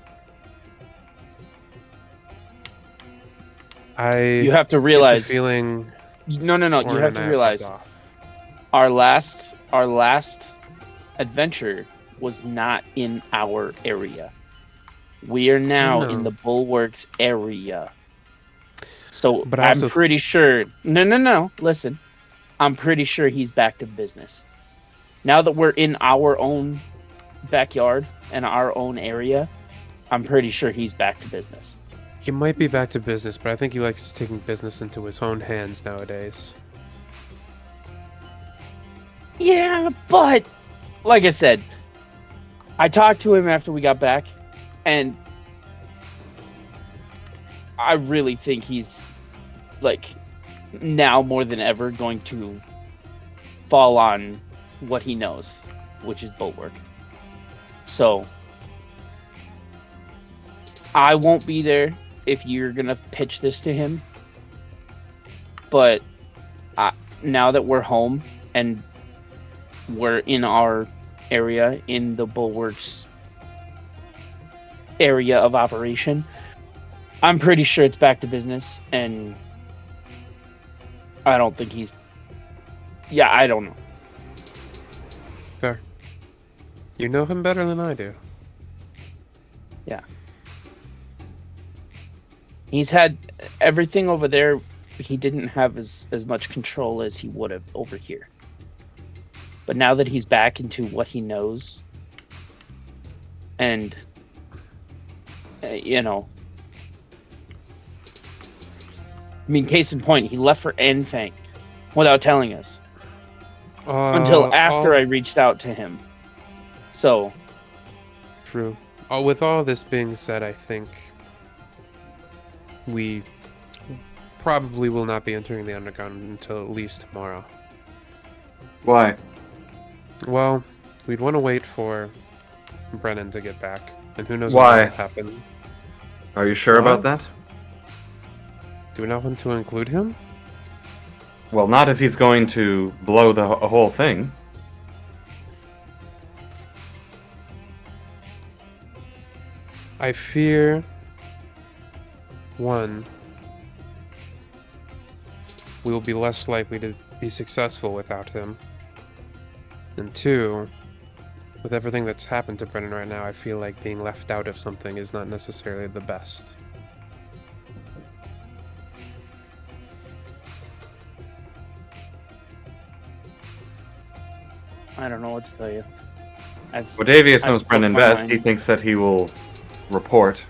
You have to get the realize. feeling. No. You Auran have and to I realize rubbed off. our last adventure was not in our area. We are now in know. the bulwarks area. So But I I'm also pretty sure. No. Listen, I'm pretty sure he's back to business. Now that we're in our own backyard and our own area, I'm pretty sure he's back to business. He might be back to business, but I think he likes taking business into his own hands nowadays. Yeah, but like I said, I talked to him after we got back, and I really think he's, like, now more than ever going to fall on what he knows, which is bulwark. So I won't be there if you're gonna pitch this to him, but now that we're home and we're in our area, in the bulwarks area of operation, I'm pretty sure it's back to business, and I don't think he's... Yeah, I don't know. Fair. You know him better than I do. Yeah. He's had everything over there. He didn't have as much control as he would have over here. But now that he's back into what he knows, and, you know, I mean, case in point, he left for Enfang without telling us. Until after I reached out to him. So. True. With all this being said, I think we probably will not be entering the underground until at least tomorrow. Why? Well, we'd want to wait for Brenin to get back, and who knows Why? what will happen. Are you sure What? about that? Do we not want to include him? Well, not if he's going to blow the whole thing. I fear, one, we will be less likely to be successful without him. And two, with everything that's happened to Brennan right now, I feel like being left out of something is not necessarily the best. I don't know what to tell you. Odavius knows spoke Brennan my best. mind. He thinks that he will report.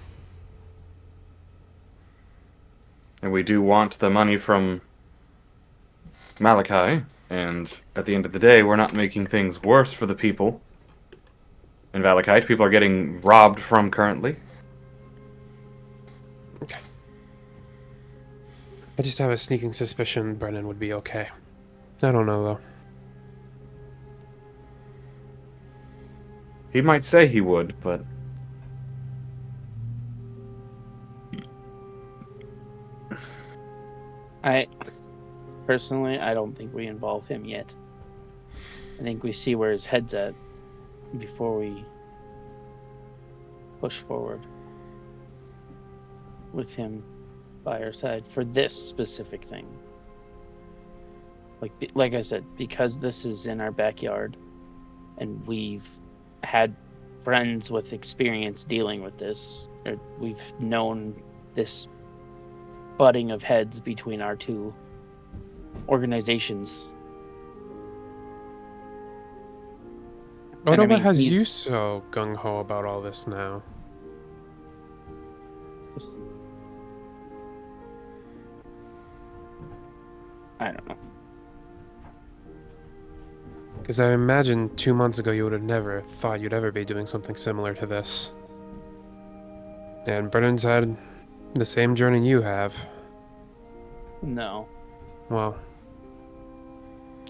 And we do want the money from Malachi, and at the end of the day, we're not making things worse for the people in Valiant. People are getting robbed from currently. Okay. I just have a sneaking suspicion Brennan would be okay. I don't know, though. He might say he would, but Personally, I don't think we involve him yet. I think we see where his head's at before we push forward with him by our side for this specific thing. Like I said, because this is in our backyard and we've had friends with experience dealing with this, or we've known this butting of heads between our two organizations. And Odo, I mean, what has he's- you so gung-ho about all this now? I don't know. Because I imagine 2 months ago you would have never thought you'd ever be doing something similar to this. And Brennan's had the same journey you have. No. Well,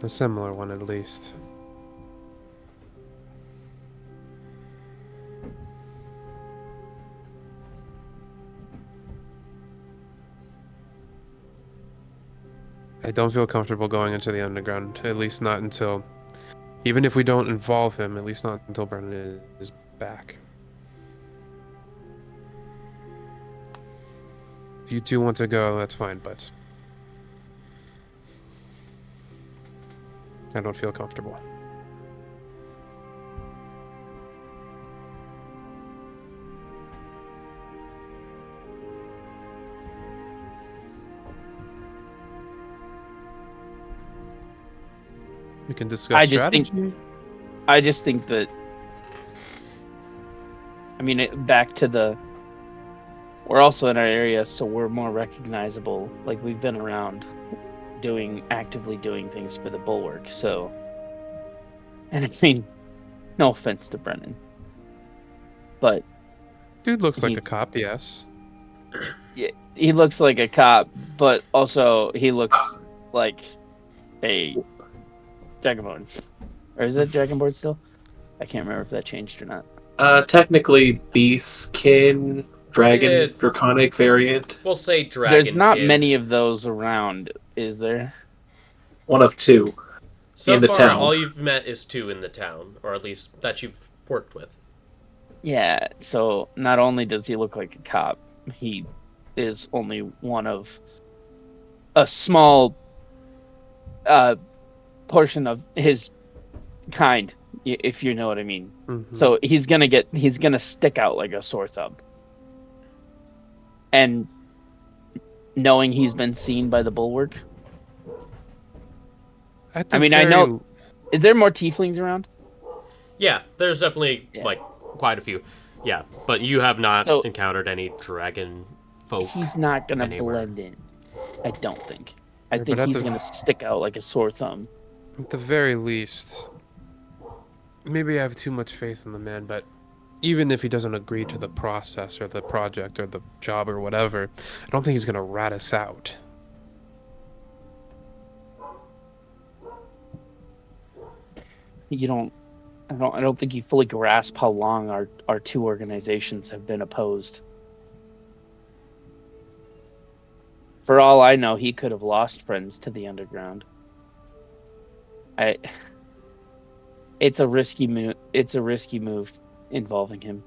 a similar one at least. I don't feel comfortable going into the underground, at least not until... Even if we don't involve him, at least not until Brenin is back. If you two want to go, that's fine, but... I don't feel comfortable. We can discuss strategy. I just think that. I mean, back to the. We're also in our area, so we're more recognizable. Like we've been around, actively doing things for the bulwark. So. And I mean, no offense to Brenin, but. Dude looks like a cop, yes. Yeah, he looks like a cop, but also he looks like a Dragonborn. Or is it Dragonborn still? I can't remember if that changed or not. Technically Beastkin, Dragon, Draconic variant. We'll say Dragon. There's not Kid. many of those around, is there? One of two. So in the far, town. all you've met is 2 in the town, or at least that you've worked with. Yeah, so not only does he look like a cop, he is only one of a small portion of his kind, if you know what I mean. Mm-hmm. So he's gonna stick out like a sore thumb. And knowing he's been seen by the bulwark. I know. Is there more tieflings around? Yeah, there's definitely like quite a few. Yeah, but you have not encountered any dragon folk. He's not gonna blend in. I don't think. I think he's gonna stick out like a sore thumb. At the very least, maybe I have too much faith in the man, but even if he doesn't agree to the process or the project or the job or whatever, I don't think he's gonna rat us out. I don't think you fully grasp how long our two organizations have been opposed. For all I know, he could have lost friends to the underground. It's a risky move. It's a risky move involving him.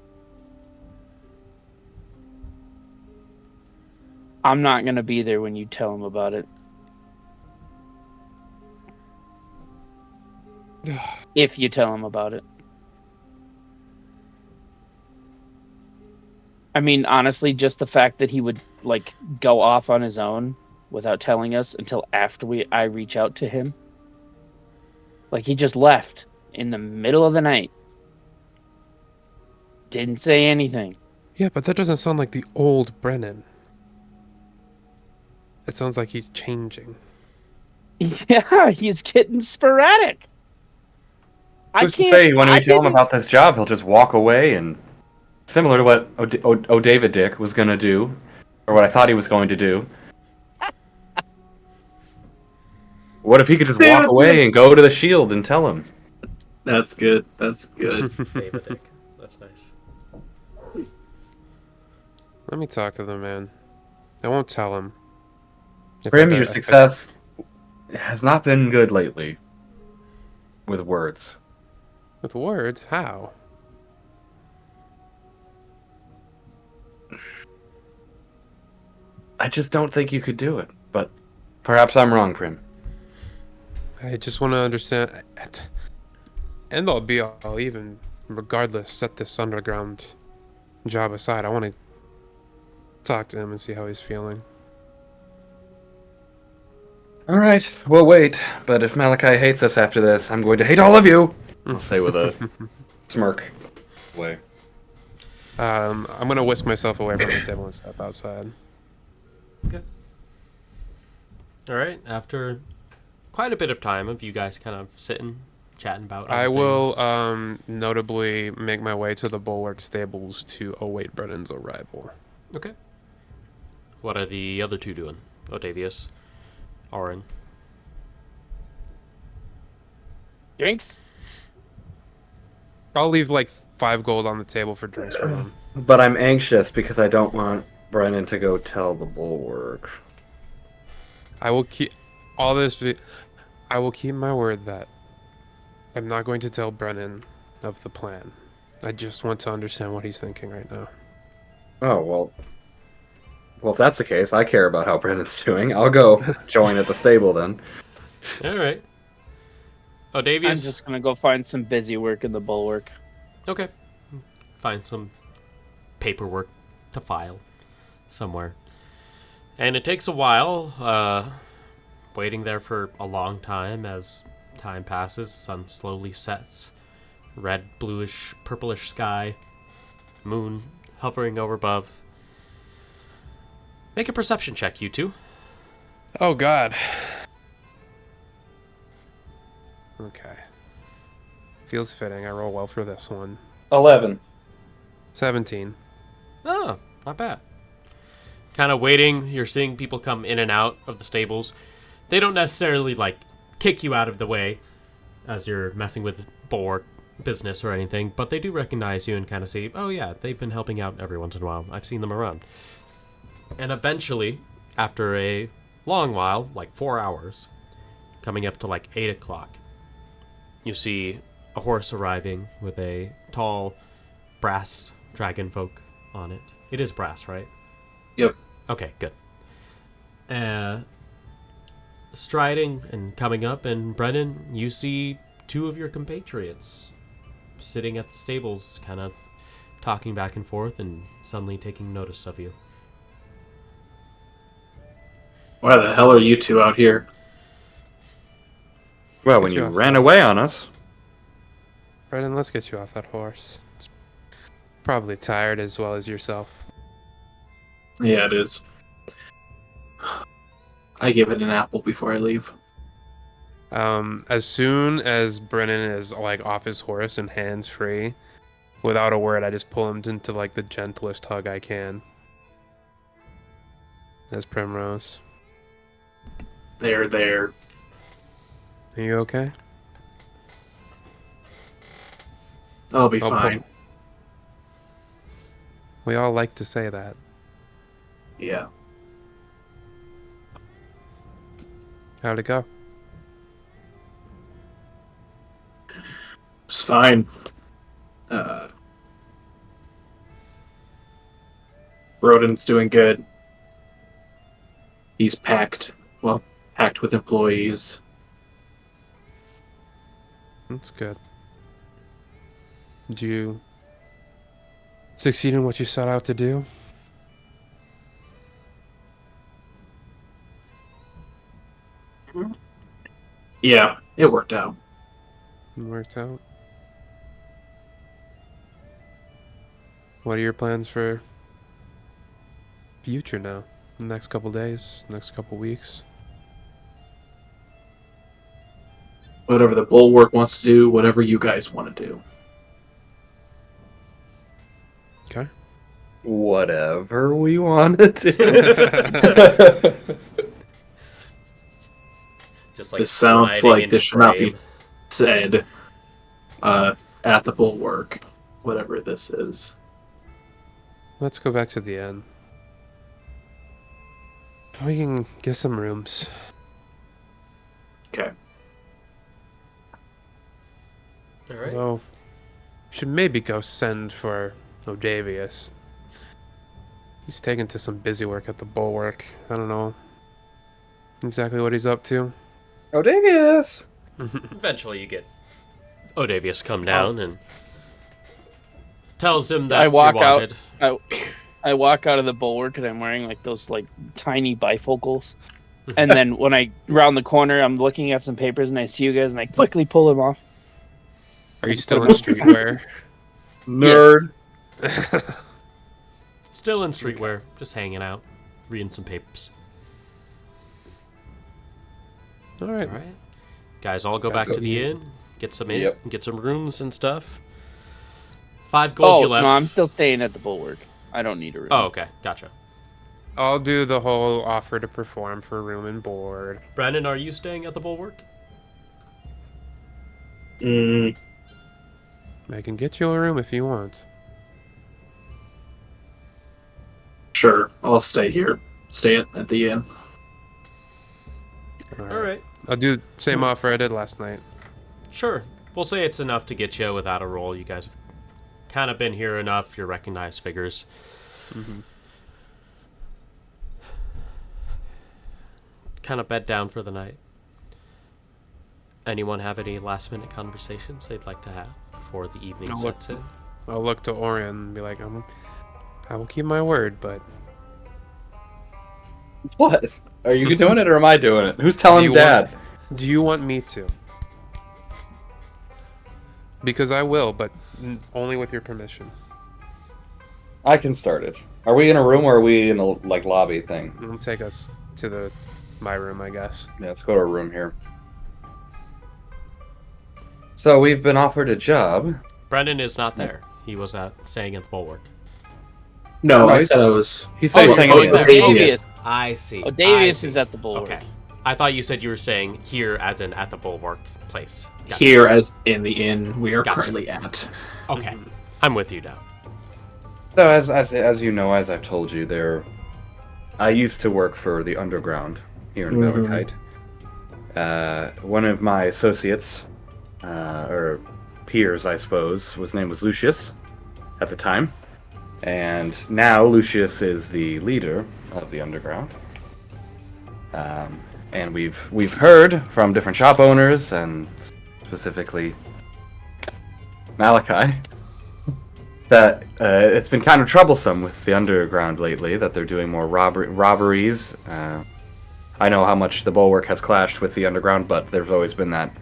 I'm not gonna be there when you tell him about it. If you tell him about it. I mean, honestly, just the fact that he would like go off on his own without telling us until after I reach out to him. Like he just left in the middle of the night. Didn't say anything. Yeah, but that doesn't sound like the old Brenin. It sounds like he's changing. Yeah, he's getting sporadic. Who's to say when we tell him about this job, he'll just walk away and... Similar to what O'David Dick was going to do, or what I thought he was going to do. What if he could just walk away and go to the Shield and tell him? That's good. That's good. David Dick. That's nice. Let me talk to the man. I won't tell him. For him, your success has not been good lately. With words. With words? How? I just don't think you could do it, but perhaps I'm wrong, Prim. I just want to understand. End all be all, even regardless, set this underground job aside. I want to talk to him and see how he's feeling. Alright, we'll wait. But if Malachi hates us after this, I'm going to hate all of you! I'll say with a smirk way. I'm going to whisk myself away from the table and step outside. Okay. All right. After quite a bit of time of you guys kind of sitting, chatting about I other will things. notably make my way to the Bulwark stables to await Brennan's arrival. Okay. What are the other two doing? Odavius, Auran. Drinks? I'll leave like 5 gold on the table for drinks for them. But I'm anxious because I don't want Brenin to go tell the Bulwark. I will keep all this. I will keep my word that I'm not going to tell Brenin of the plan. I just want to understand what he's thinking right now. Oh, well. Well, if that's the case, I care about how Brennan's doing. I'll go join at the stable then. All right. I'm Odavius. just gonna go find some busy work in the Bulwark. Okay. Find some paperwork to file somewhere. And it takes a while, waiting there for a long time as time passes. Sun slowly sets. Red, bluish, purplish sky. Moon hovering over above. Make a perception check, you two. Oh God. Okay. Feels fitting. I roll well for this one. 11. 17. Oh, not bad. Kind of waiting. You're seeing people come in and out of the stables. They don't necessarily, like, kick you out of the way as you're messing with Bulwark business or anything, but they do recognize you and kind of see, oh yeah, they've been helping out every once in a while. I've seen them around. And eventually, after a long while, like 4 hours, coming up to like 8 o'clock, you see a horse arriving with a tall brass dragon folk on it. It is brass, right? Yep. Okay, good. Striding and coming up, and Brenin, you see 2 of your compatriots sitting at the stables, kind of talking back and forth and suddenly taking notice of you. Why the hell are you two out here? Well, Get when you you off ran that. away on us. Brennan, let's get you off that horse. It's probably tired as well as yourself. Yeah, it is. I give it an apple before I leave. As soon as Brennan is like off his horse and hands free, without a word, I just pull him into like the gentlest hug I can. As Primrose. There. Are you okay? I'll be I'll fine. We all like to say that. Yeah. How'd it go? It's fine. Rodin's doing good. He's packed with employees. That's good. Did you succeed in what you set out to do? Yeah, it worked out. It worked out. What are your plans for future now? The next couple days, next couple weeks? Whatever the Bulwark wants to do, whatever you guys want to do. Okay. Whatever we wanted to. Just like This sounds sliding like into this should not be frame. said at the Bulwark, whatever this is. Let's go back to the inn. We can get some rooms. Okay. All right. Well, we should maybe go send for Odavius. He's taken to some busy work at the Bulwark. I don't know exactly what he's up to. Odavius! Eventually, you get Odavius come down and tells him that I walk you're out. wanted. I walk out of the Bulwark and I'm wearing like those like tiny bifocals. And then when I round the corner, I'm looking at some papers and I see you guys and I quickly pull them off. Are you still in streetwear? Nerd. Still in streetwear, just hanging out, reading some papers. All right. All right. Guys, all go back to the inn. get some get some rooms and stuff. 5 gold you left. No, I'm still staying at the Bulwark. I don't need a room. Oh, okay, gotcha. I'll do the whole offer to perform for room and board. Brenin, are you staying at the Bulwark? I can get you a room if you want. Sure, I'll stay here. Stay at the inn. All right. I'll do the same offer I did last night. Sure. We'll say it's enough to get you without a roll. You guys have kind of been here enough. You're recognized figures. Mm-hmm. Kind of bed down for the night. Anyone have any last-minute conversations they'd like to have before the evening sets in? I'll look to Auran and be like, I will keep my word, but... What? Are you doing it or am I doing it? Who's telling Dad? Do you want me to? Because I will, but only with your permission. I can start it. Are we in a room or are we in a lobby thing? It'll take us to my room, I guess. Yeah, let's go to a room here. So we've been offered a job. Brendan is not there. He was staying at the Bulwark. No, No, I said I was. He said he's staying at the Odavius. I see. Odavius is at the Bulwark. Okay. I thought you said you were saying here as in at the Bulwark place. Gotcha. Here, as in the inn we are Gotcha. currently at. Okay. I'm with you now. So as you know, as I've told you, I used to work for the underground here in Verligheit. One of my associates, or peers, I suppose, his name was Lucius at the time. And now Lucius is the leader of the underground. And we've heard from different shop owners, and specifically Malachi, that it's been kind of troublesome with the underground lately, that they're doing more robberies. I know how much the Bulwark has clashed with the underground, but there's always been that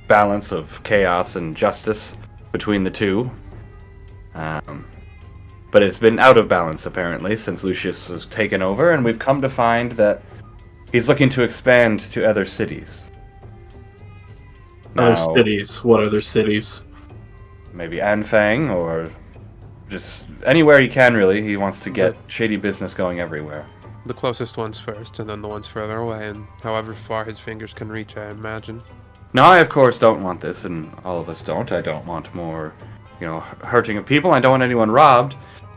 balance of chaos and justice between the two. But it's been out of balance, apparently, since Lucius has taken over, and we've come to find that he's looking to expand to other cities. Other cities? What other cities? Maybe Anfang, or just anywhere he can, really. He wants to get shady business going everywhere. The closest ones first, and then the ones further away, and however far his fingers can reach, I imagine. Now, I, of course, don't want this, and all of us don't. I don't want more, hurting of people. I don't want anyone robbed.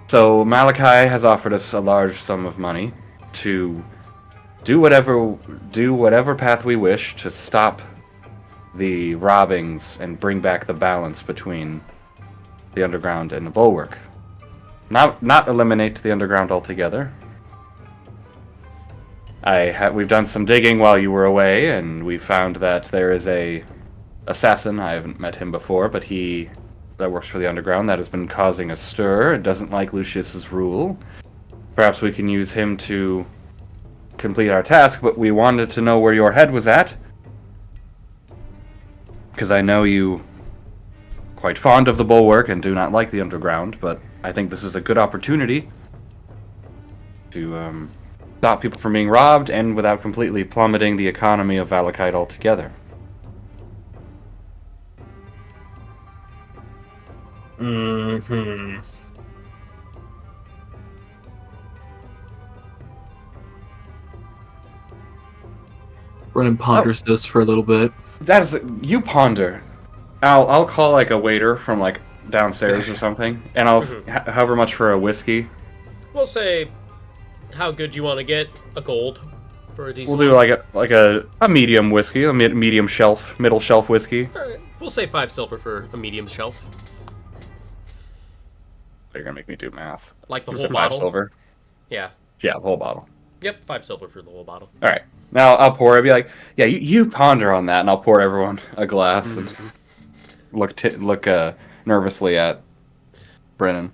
So Malachi has offered us a large sum of money to do whatever path we wish to stop the robbings and bring back the balance between the underground and the Bulwark. Not eliminate the underground altogether. We've done some digging while you were away, and we found that there is a assassin. I haven't met him before, but that works for the underground that has been causing a stir. It doesn't like Lucius's rule. Perhaps we can use him to complete our task, but we wanted to know where your head was at, because I know you quite fond of the Bulwark and do not like the underground, but I think this is a good opportunity to stop people from being robbed and without completely plummeting the economy of Verligheit altogether. Mm-hmm. Brenin ponders this for a little bit. You ponder. I'll call a waiter from downstairs or something, and I'll however much for a whiskey. We'll say how good you want to get a gold for a decent. We'll do a medium whiskey, a middle shelf whiskey. All right. We'll say 5 silver for a medium shelf. You're gonna make me do math. Like the Is whole it bottle. 5 silver? Yeah. Yeah, the whole bottle. Yep, 5 silver for the whole bottle. All right. Now I'll pour. I'll be like, yeah, you ponder on that, and I'll pour everyone a glass and look nervously at Brenin.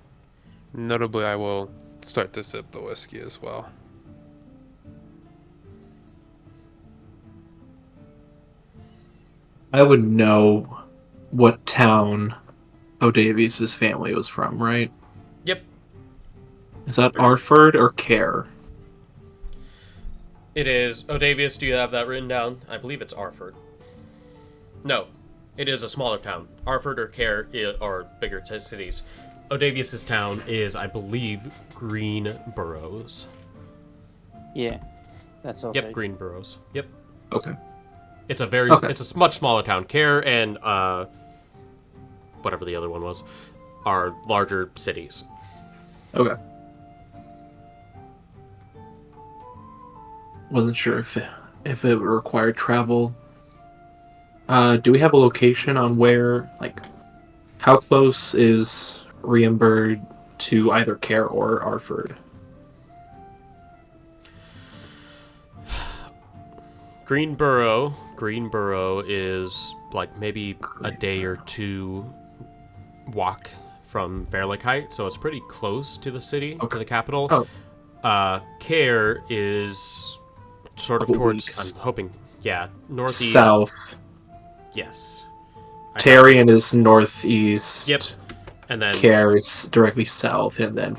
Notably, I will start to sip the whiskey as well. I would know what town Odavius' family was from, right? Yep. Is that Arford or Care? It is. Odavius, do you have that written down? I believe it's Arford. No. It is a smaller town. Arford or Care are bigger cities. Odavius's town is, I believe, Green Burrows. Yeah, that's all. Yep, Green Burrows. Yep. Okay. It's a much smaller town. Care and whatever the other one was are larger cities. Okay. Wasn't sure if it required travel. Do we have a location on where, like, how close is Rienburg to either Care or Arford? Greenboro is like maybe a day or two walk from Verligheit, so it's pretty close to the city, to the capital. Care is sort of towards, I'm hoping, northeast. South. Yes. Tarion is northeast. Yep. And then Care is directly south, and then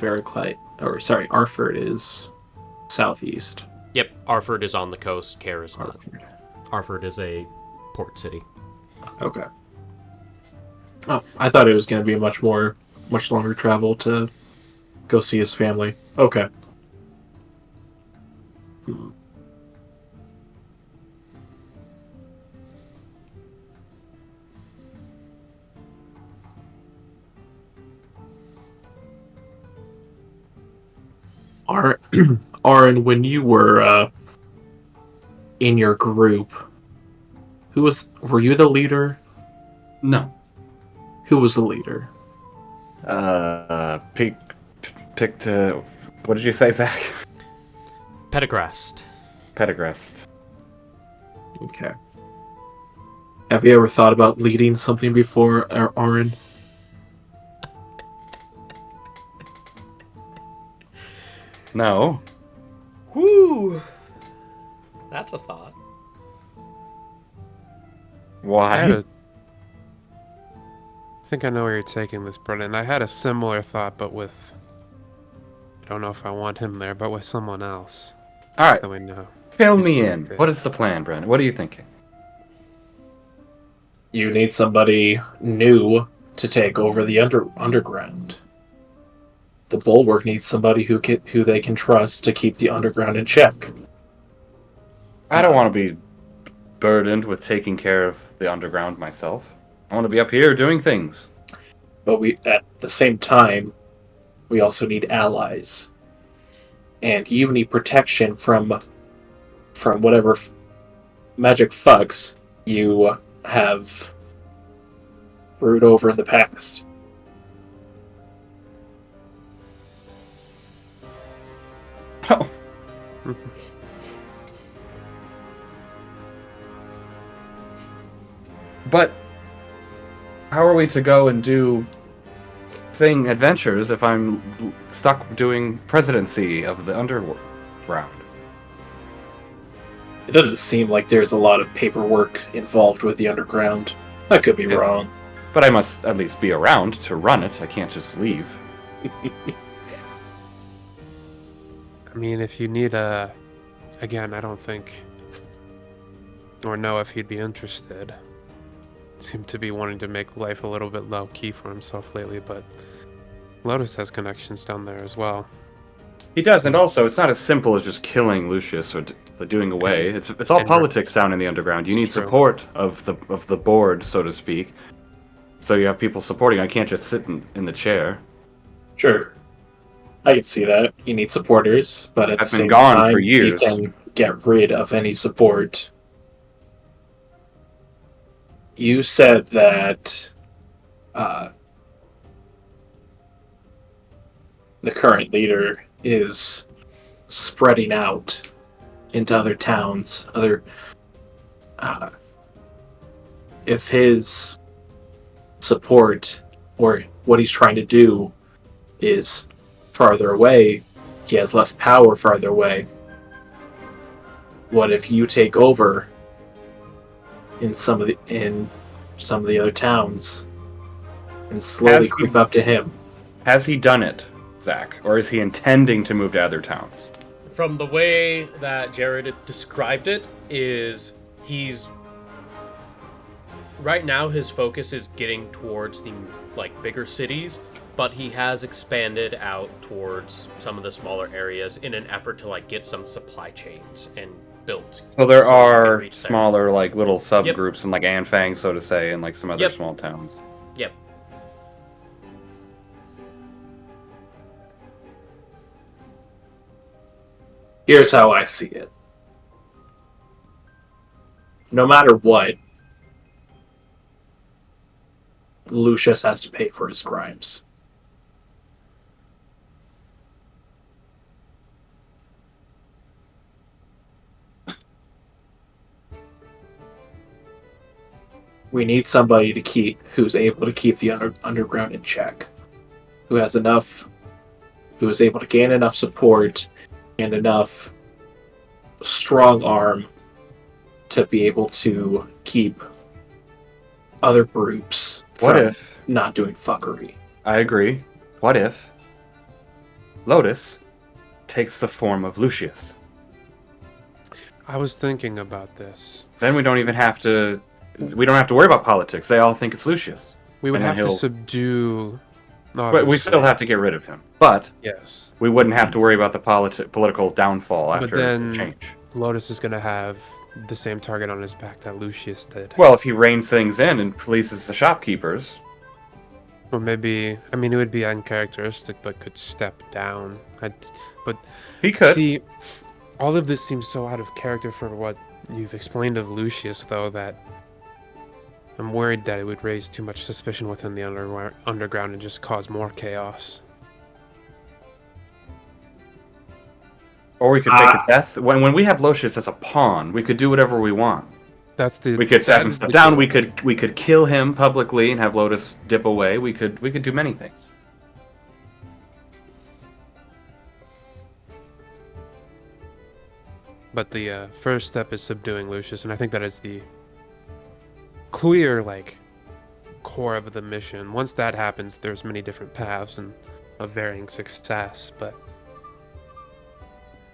Arford is southeast. Yep, Arford is on the coast, Care is not. Arford is a port city. Okay. Oh, I thought it was going to be much longer travel to go see his family. Okay. Auran, when you were in your group, were you the leader? No. Who was the leader? Picked. What did you say, Zach? Pedagrast. Okay. Have you ever thought about leading something before, Auran? No. Whoo! That's a thought. Why? I think I know where you're taking this, Brenin. I had a similar thought, but with... I don't know if I want him there, but with someone else. All right. That we know. Fill me in. What is the plan, Brenin? What are you thinking? You need somebody new to take over the underground. The Bulwark needs somebody who they can trust to keep the underground in check. I don't want to be burdened with taking care of the underground myself. I want to be up here doing things. But at the same time, we also need allies. And you need protection from whatever magic fucks you have brewed over in the past. Oh. But how are we to go and do adventures if I'm stuck doing presidency of the underground? It doesn't seem like there's a lot of paperwork involved with the underground. I could be wrong. But I must at least be around to run it. I can't just leave. I mean, if you need again, I don't think... or know if he'd be interested. Seemed to be wanting to make life a little bit low-key for himself lately, but Lotus has connections down there as well. He does, and also, it's not as simple as just killing Lucius or doing away. It's all politics down in the underground. You need support of the board, so to speak. So you have people supporting. I can't just sit in the chair. Sure. I can see that. You need supporters, but at the same time, for you years. can get rid of any support. You said that the current leader is spreading out into other towns. If his support or what he's trying to do is farther away, he has less power farther away. What if you take over in some of the other towns and slowly creep up to him? Has he done it, Zach, or is he intending to move to other towns? From the way that Jared described it, is he's right now his focus is getting towards the bigger cities, but he has expanded out towards some of the smaller areas in an effort to get some supply chains and built. So there he can are reach there. smaller little subgroups in Anfang, so to say, and some other small towns. Yep. Here's how I see it. No matter what, Lucius has to pay for his crimes. We need somebody who's able to keep the underground in check, who is able to gain enough support and enough strong arm to be able to keep other groups from not doing fuckery. I agree. What if Lotus takes the form of Lucius? I was thinking about this. Then we don't have to worry about politics. They all think it's Lucius. We would And then have to he'll- subdue. But we still have to get rid of him. But Yes. we wouldn't have to worry about the political downfall after then- the change. Lotus is going to have the same target on his back that Lucius did. Well, if he reins things in and polices the shopkeepers, Or maybe, I mean, it would be uncharacteristic, but could step down. But he could. see, all of this seems so out of character for what you've explained of Lucius, though, that I'm worried that it would raise too much suspicion within the underground and just cause more chaos. Or we could fake his death. When we have Lucius as a pawn, we could do whatever we want. That's the. We could set that him is step the down. goal. We could kill him publicly and have Lotus dip away. We could do many things. But the first step is subduing Lucius, and I think that is the clear, core of the mission. Once that happens, there's many different paths and of varying success, but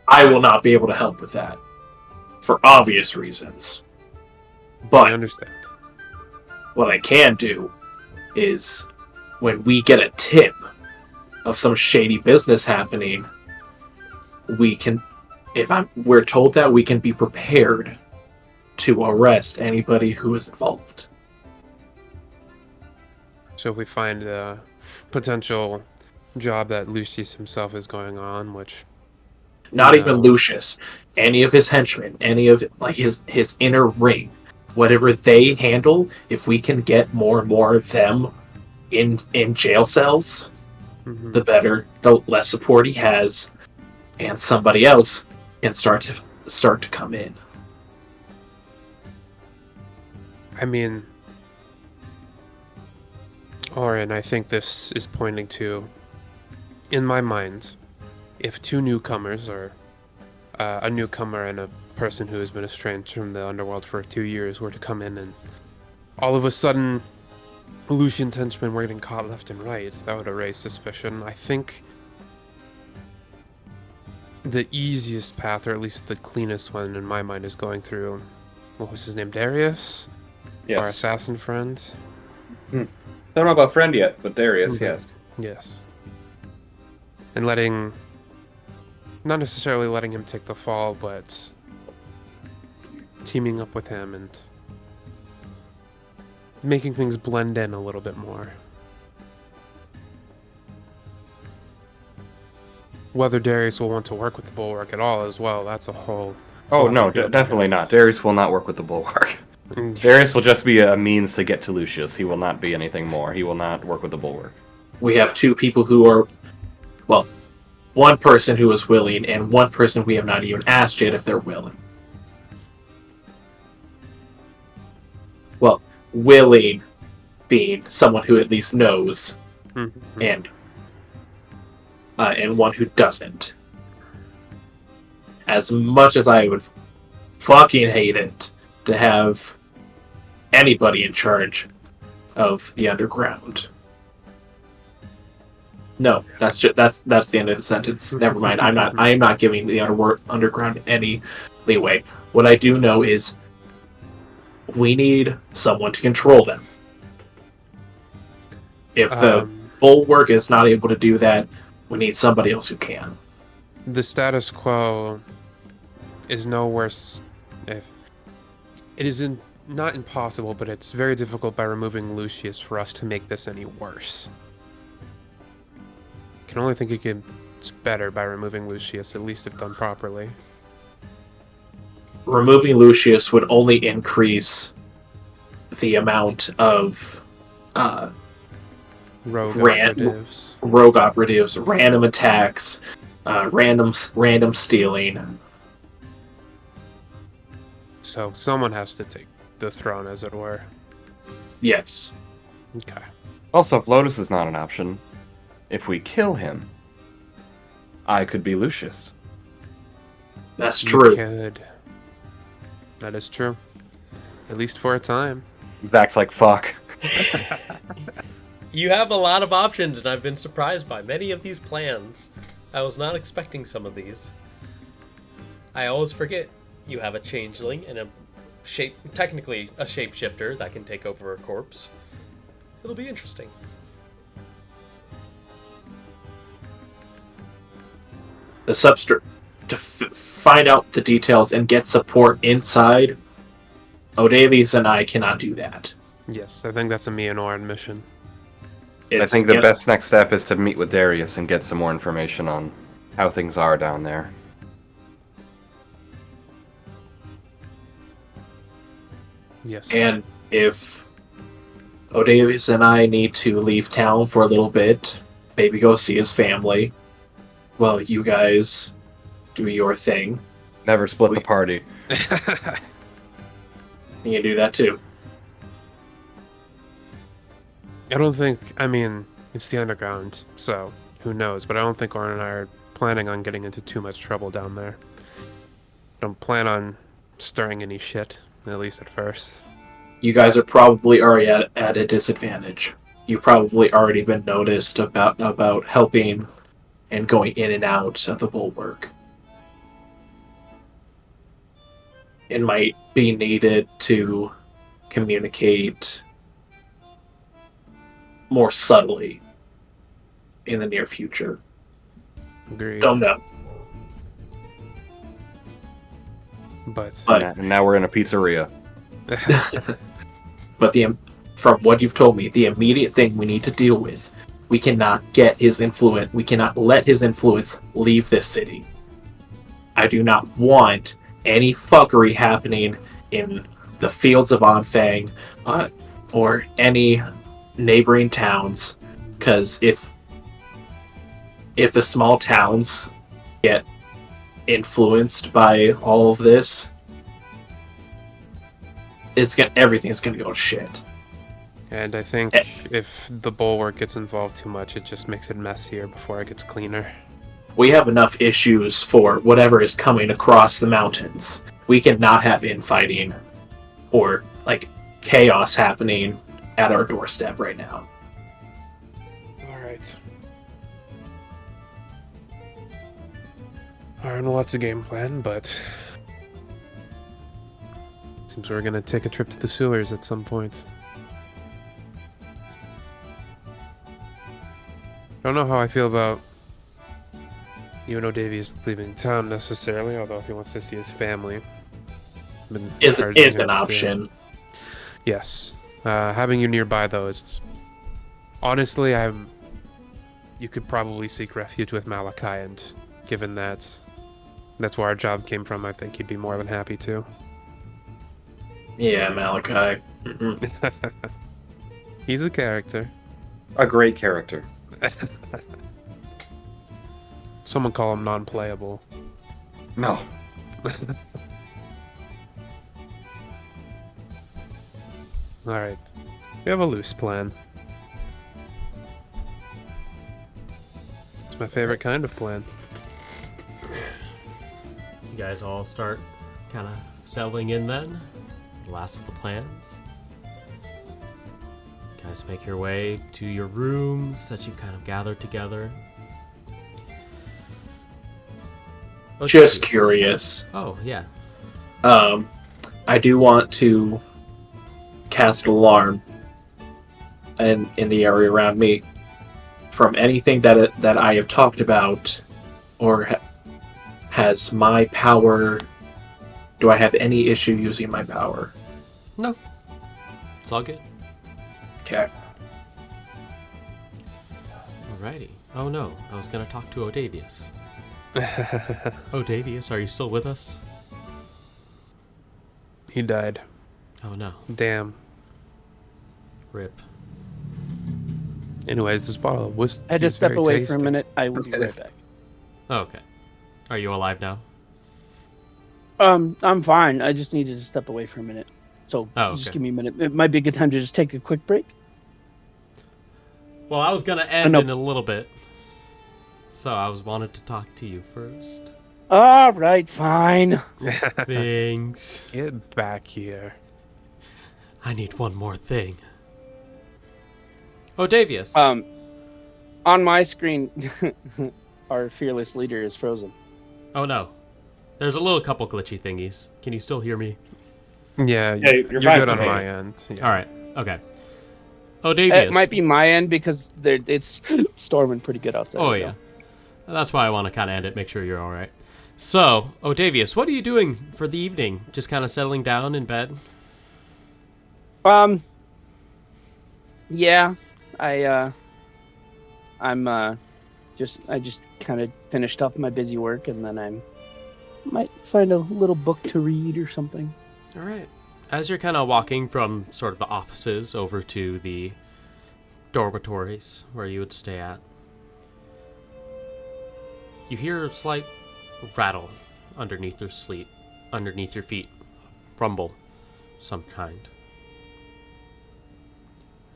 I will not be able to help with that, for obvious reasons. I But understand. what I can do is, when we get a tip of some shady business happening, we can, we're told that, we can be prepared to arrest anybody who is involved. So if we find a potential job that Lucius himself is going on, which Not No. even Lucius, any of his henchmen, any of his inner ring, whatever they handle, if we can get more and more of them in jail cells, Mhm. the better, the less support he has, and somebody else can start to come in. I mean, Auran, I think this is pointing to, in my mind, if two newcomers, or a newcomer and a person who has been estranged from the underworld for 2 years, were to come in and all of a sudden Lucian's henchmen were getting caught left and right, that would raise suspicion. I think the easiest path, or at least the cleanest one in my mind, is going through, what was his name, Darius? Our Yes. assassin friend? Don't know about friend yet, but Darius, Mhm. yes. Yes. And not necessarily letting him take the fall, but teaming up with him and making things blend in a little bit more. Whether Darius will want to work with the Bulwark at all as well, that's a whole... Oh Well, no, that's a good definitely point. not. Darius will not work with the Bulwark. Darius will just be a means to get to Lucius. He will not be anything more. He will not work with the Bulwark. We have two people who are, well, one person who is willing, and one person we have not even asked yet if they're willing. Well, willing being someone who at least knows, Mhm. and one who doesn't. As much as I would fucking hate it to have anybody in charge of the underground. No, that's the end of the sentence. Never mind. I am not giving the underground any leeway. What I do know is we need someone to control them. If the bulwark is not able to do that, we need somebody else who can. The status quo is no worse. If it isn't not impossible, but it's very difficult by removing Lucius for us to make this any worse. I can only think it's better by removing Lucius, at least if done properly. Removing Lucius would only increase the amount of Rogue operatives, random attacks, random stealing. So someone has to take the throne, as it were. Yes. Okay. Also, if Lotus is not an option, if we kill him, I could be Lucius. That's true. You could. That is true. At least for a time. Zach's like, fuck. You have a lot of options, and I've been surprised by many of these plans. I was not expecting some of these. I always forget you have a changeling and technically a shapeshifter that can take over a corpse. It'll be interesting. The substance to find out the details and get support inside. Odavius and I cannot do that. Yes, I think that's a me and Auran mission. I think the best next step is to meet with Darius and get some more information on how things are down there. Yes. And if Odavius and I need to leave town for a little bit, maybe go see his family, well, you guys do your thing. Never split the party. You can do that too. I don't think, it's the underground, so who knows, but I don't think Auran and I are planning on getting into too much trouble down there. Don't plan on stirring any shit, at least at first. You guys are probably already at a disadvantage. You've probably already been noticed about helping and going in and out of the bulwark. It might be needed to communicate more subtly in the near future. Agreed. Don't know. But And now we're in a pizzeria. But from what you've told me, the immediate thing we need to deal with, we cannot get his influence. We cannot let his influence leave this city. I do not want any fuckery happening in the fields of Anfang or any neighboring towns, because if the small towns get influenced by all of this, everything's gonna go to shit. And I think if the bulwark gets involved too much, it just makes it messier before it gets cleaner. We have enough issues for whatever is coming across the mountains. We cannot have infighting or chaos happening at our doorstep right now. Alright. Alright, well, that's a game plan, but seems we're gonna take a trip to the sewers at some point. I don't know how I feel about you and Odavius leaving town necessarily, although if he wants to see his family. Is an option. Yes. Having you nearby, though, is... Honestly, you could probably seek refuge with Malachi, and given that that's where our job came from, I think he'd be more than happy to. Yeah, Malachi. He's a character. A great character. Someone call him non-playable. No. Alright. We have a loose plan. It's my favorite kind of plan. You guys all start kind of settling in then. The last of the plans. You guys make your way to your rooms that you kind of gathered together. Just curious. Oh, yeah. I do want to cast an alarm in the area around me from anything that I have talked about, or has my power. Do I have any issue using my power? No. It's all good. Okay. Alrighty. Oh no, I was gonna talk to Odavius. Odavius, are you still with us? He died. Oh no. Damn. Rip. Anyways, this bottle of whiskey I had to is step very away for a tasty. minute. I will be right back. Oh, okay. Are you alive now? I'm fine. I just needed to step away for a minute. So Oh, just okay. give me a minute. It might be a good time to just take a quick break. Well, I was gonna end no. in a little bit. So I wanted to talk to you first. All right, fine. Thanks. Get back here. I need one more thing. Odavius. On my screen, our fearless leader is frozen. Oh no. There's a little couple glitchy thingies. Can you still hear me? Yeah, you're you're fine good on for me. my end. Yeah. Alright. Okay. Odavius. It might be my end because it's storming pretty good outside. Oh right yeah. now. That's why I want to kind of end it, make sure you're alright. So, Odavius, what are you doing for the evening? Just kind of settling down in bed? Yeah, I just kind of finished up my busy work, and then I might find a little book to read or something. Alright. As you're kind of walking from sort of the offices over to the dormitories where you would stay at, you hear a slight rattle underneath your feet. Rumble, some kind.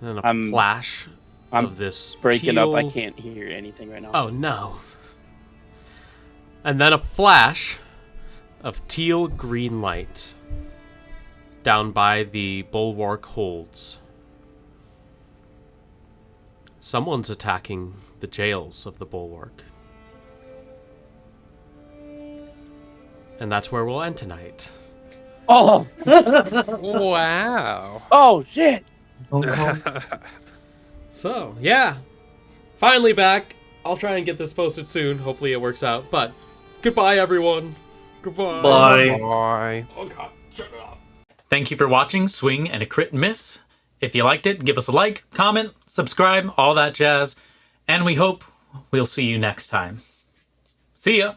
And then a flash of this Breaking up, I teal- can't hear anything right now. Oh no. And then a flash of teal green light down by the bulwark holds. Someone's attacking the jails of the bulwark. And that's where we'll end tonight. Oh! Wow. Oh shit! So, yeah. Finally back. I'll try and get this posted soon. Hopefully it works out. But, goodbye everyone. Goodbye. Bye. Bye. Oh god, shut it off. Thank you for watching Swing and a Crit and Miss. If you liked it, give us a like, comment, subscribe, all that jazz. And we hope we'll see you next time. See ya!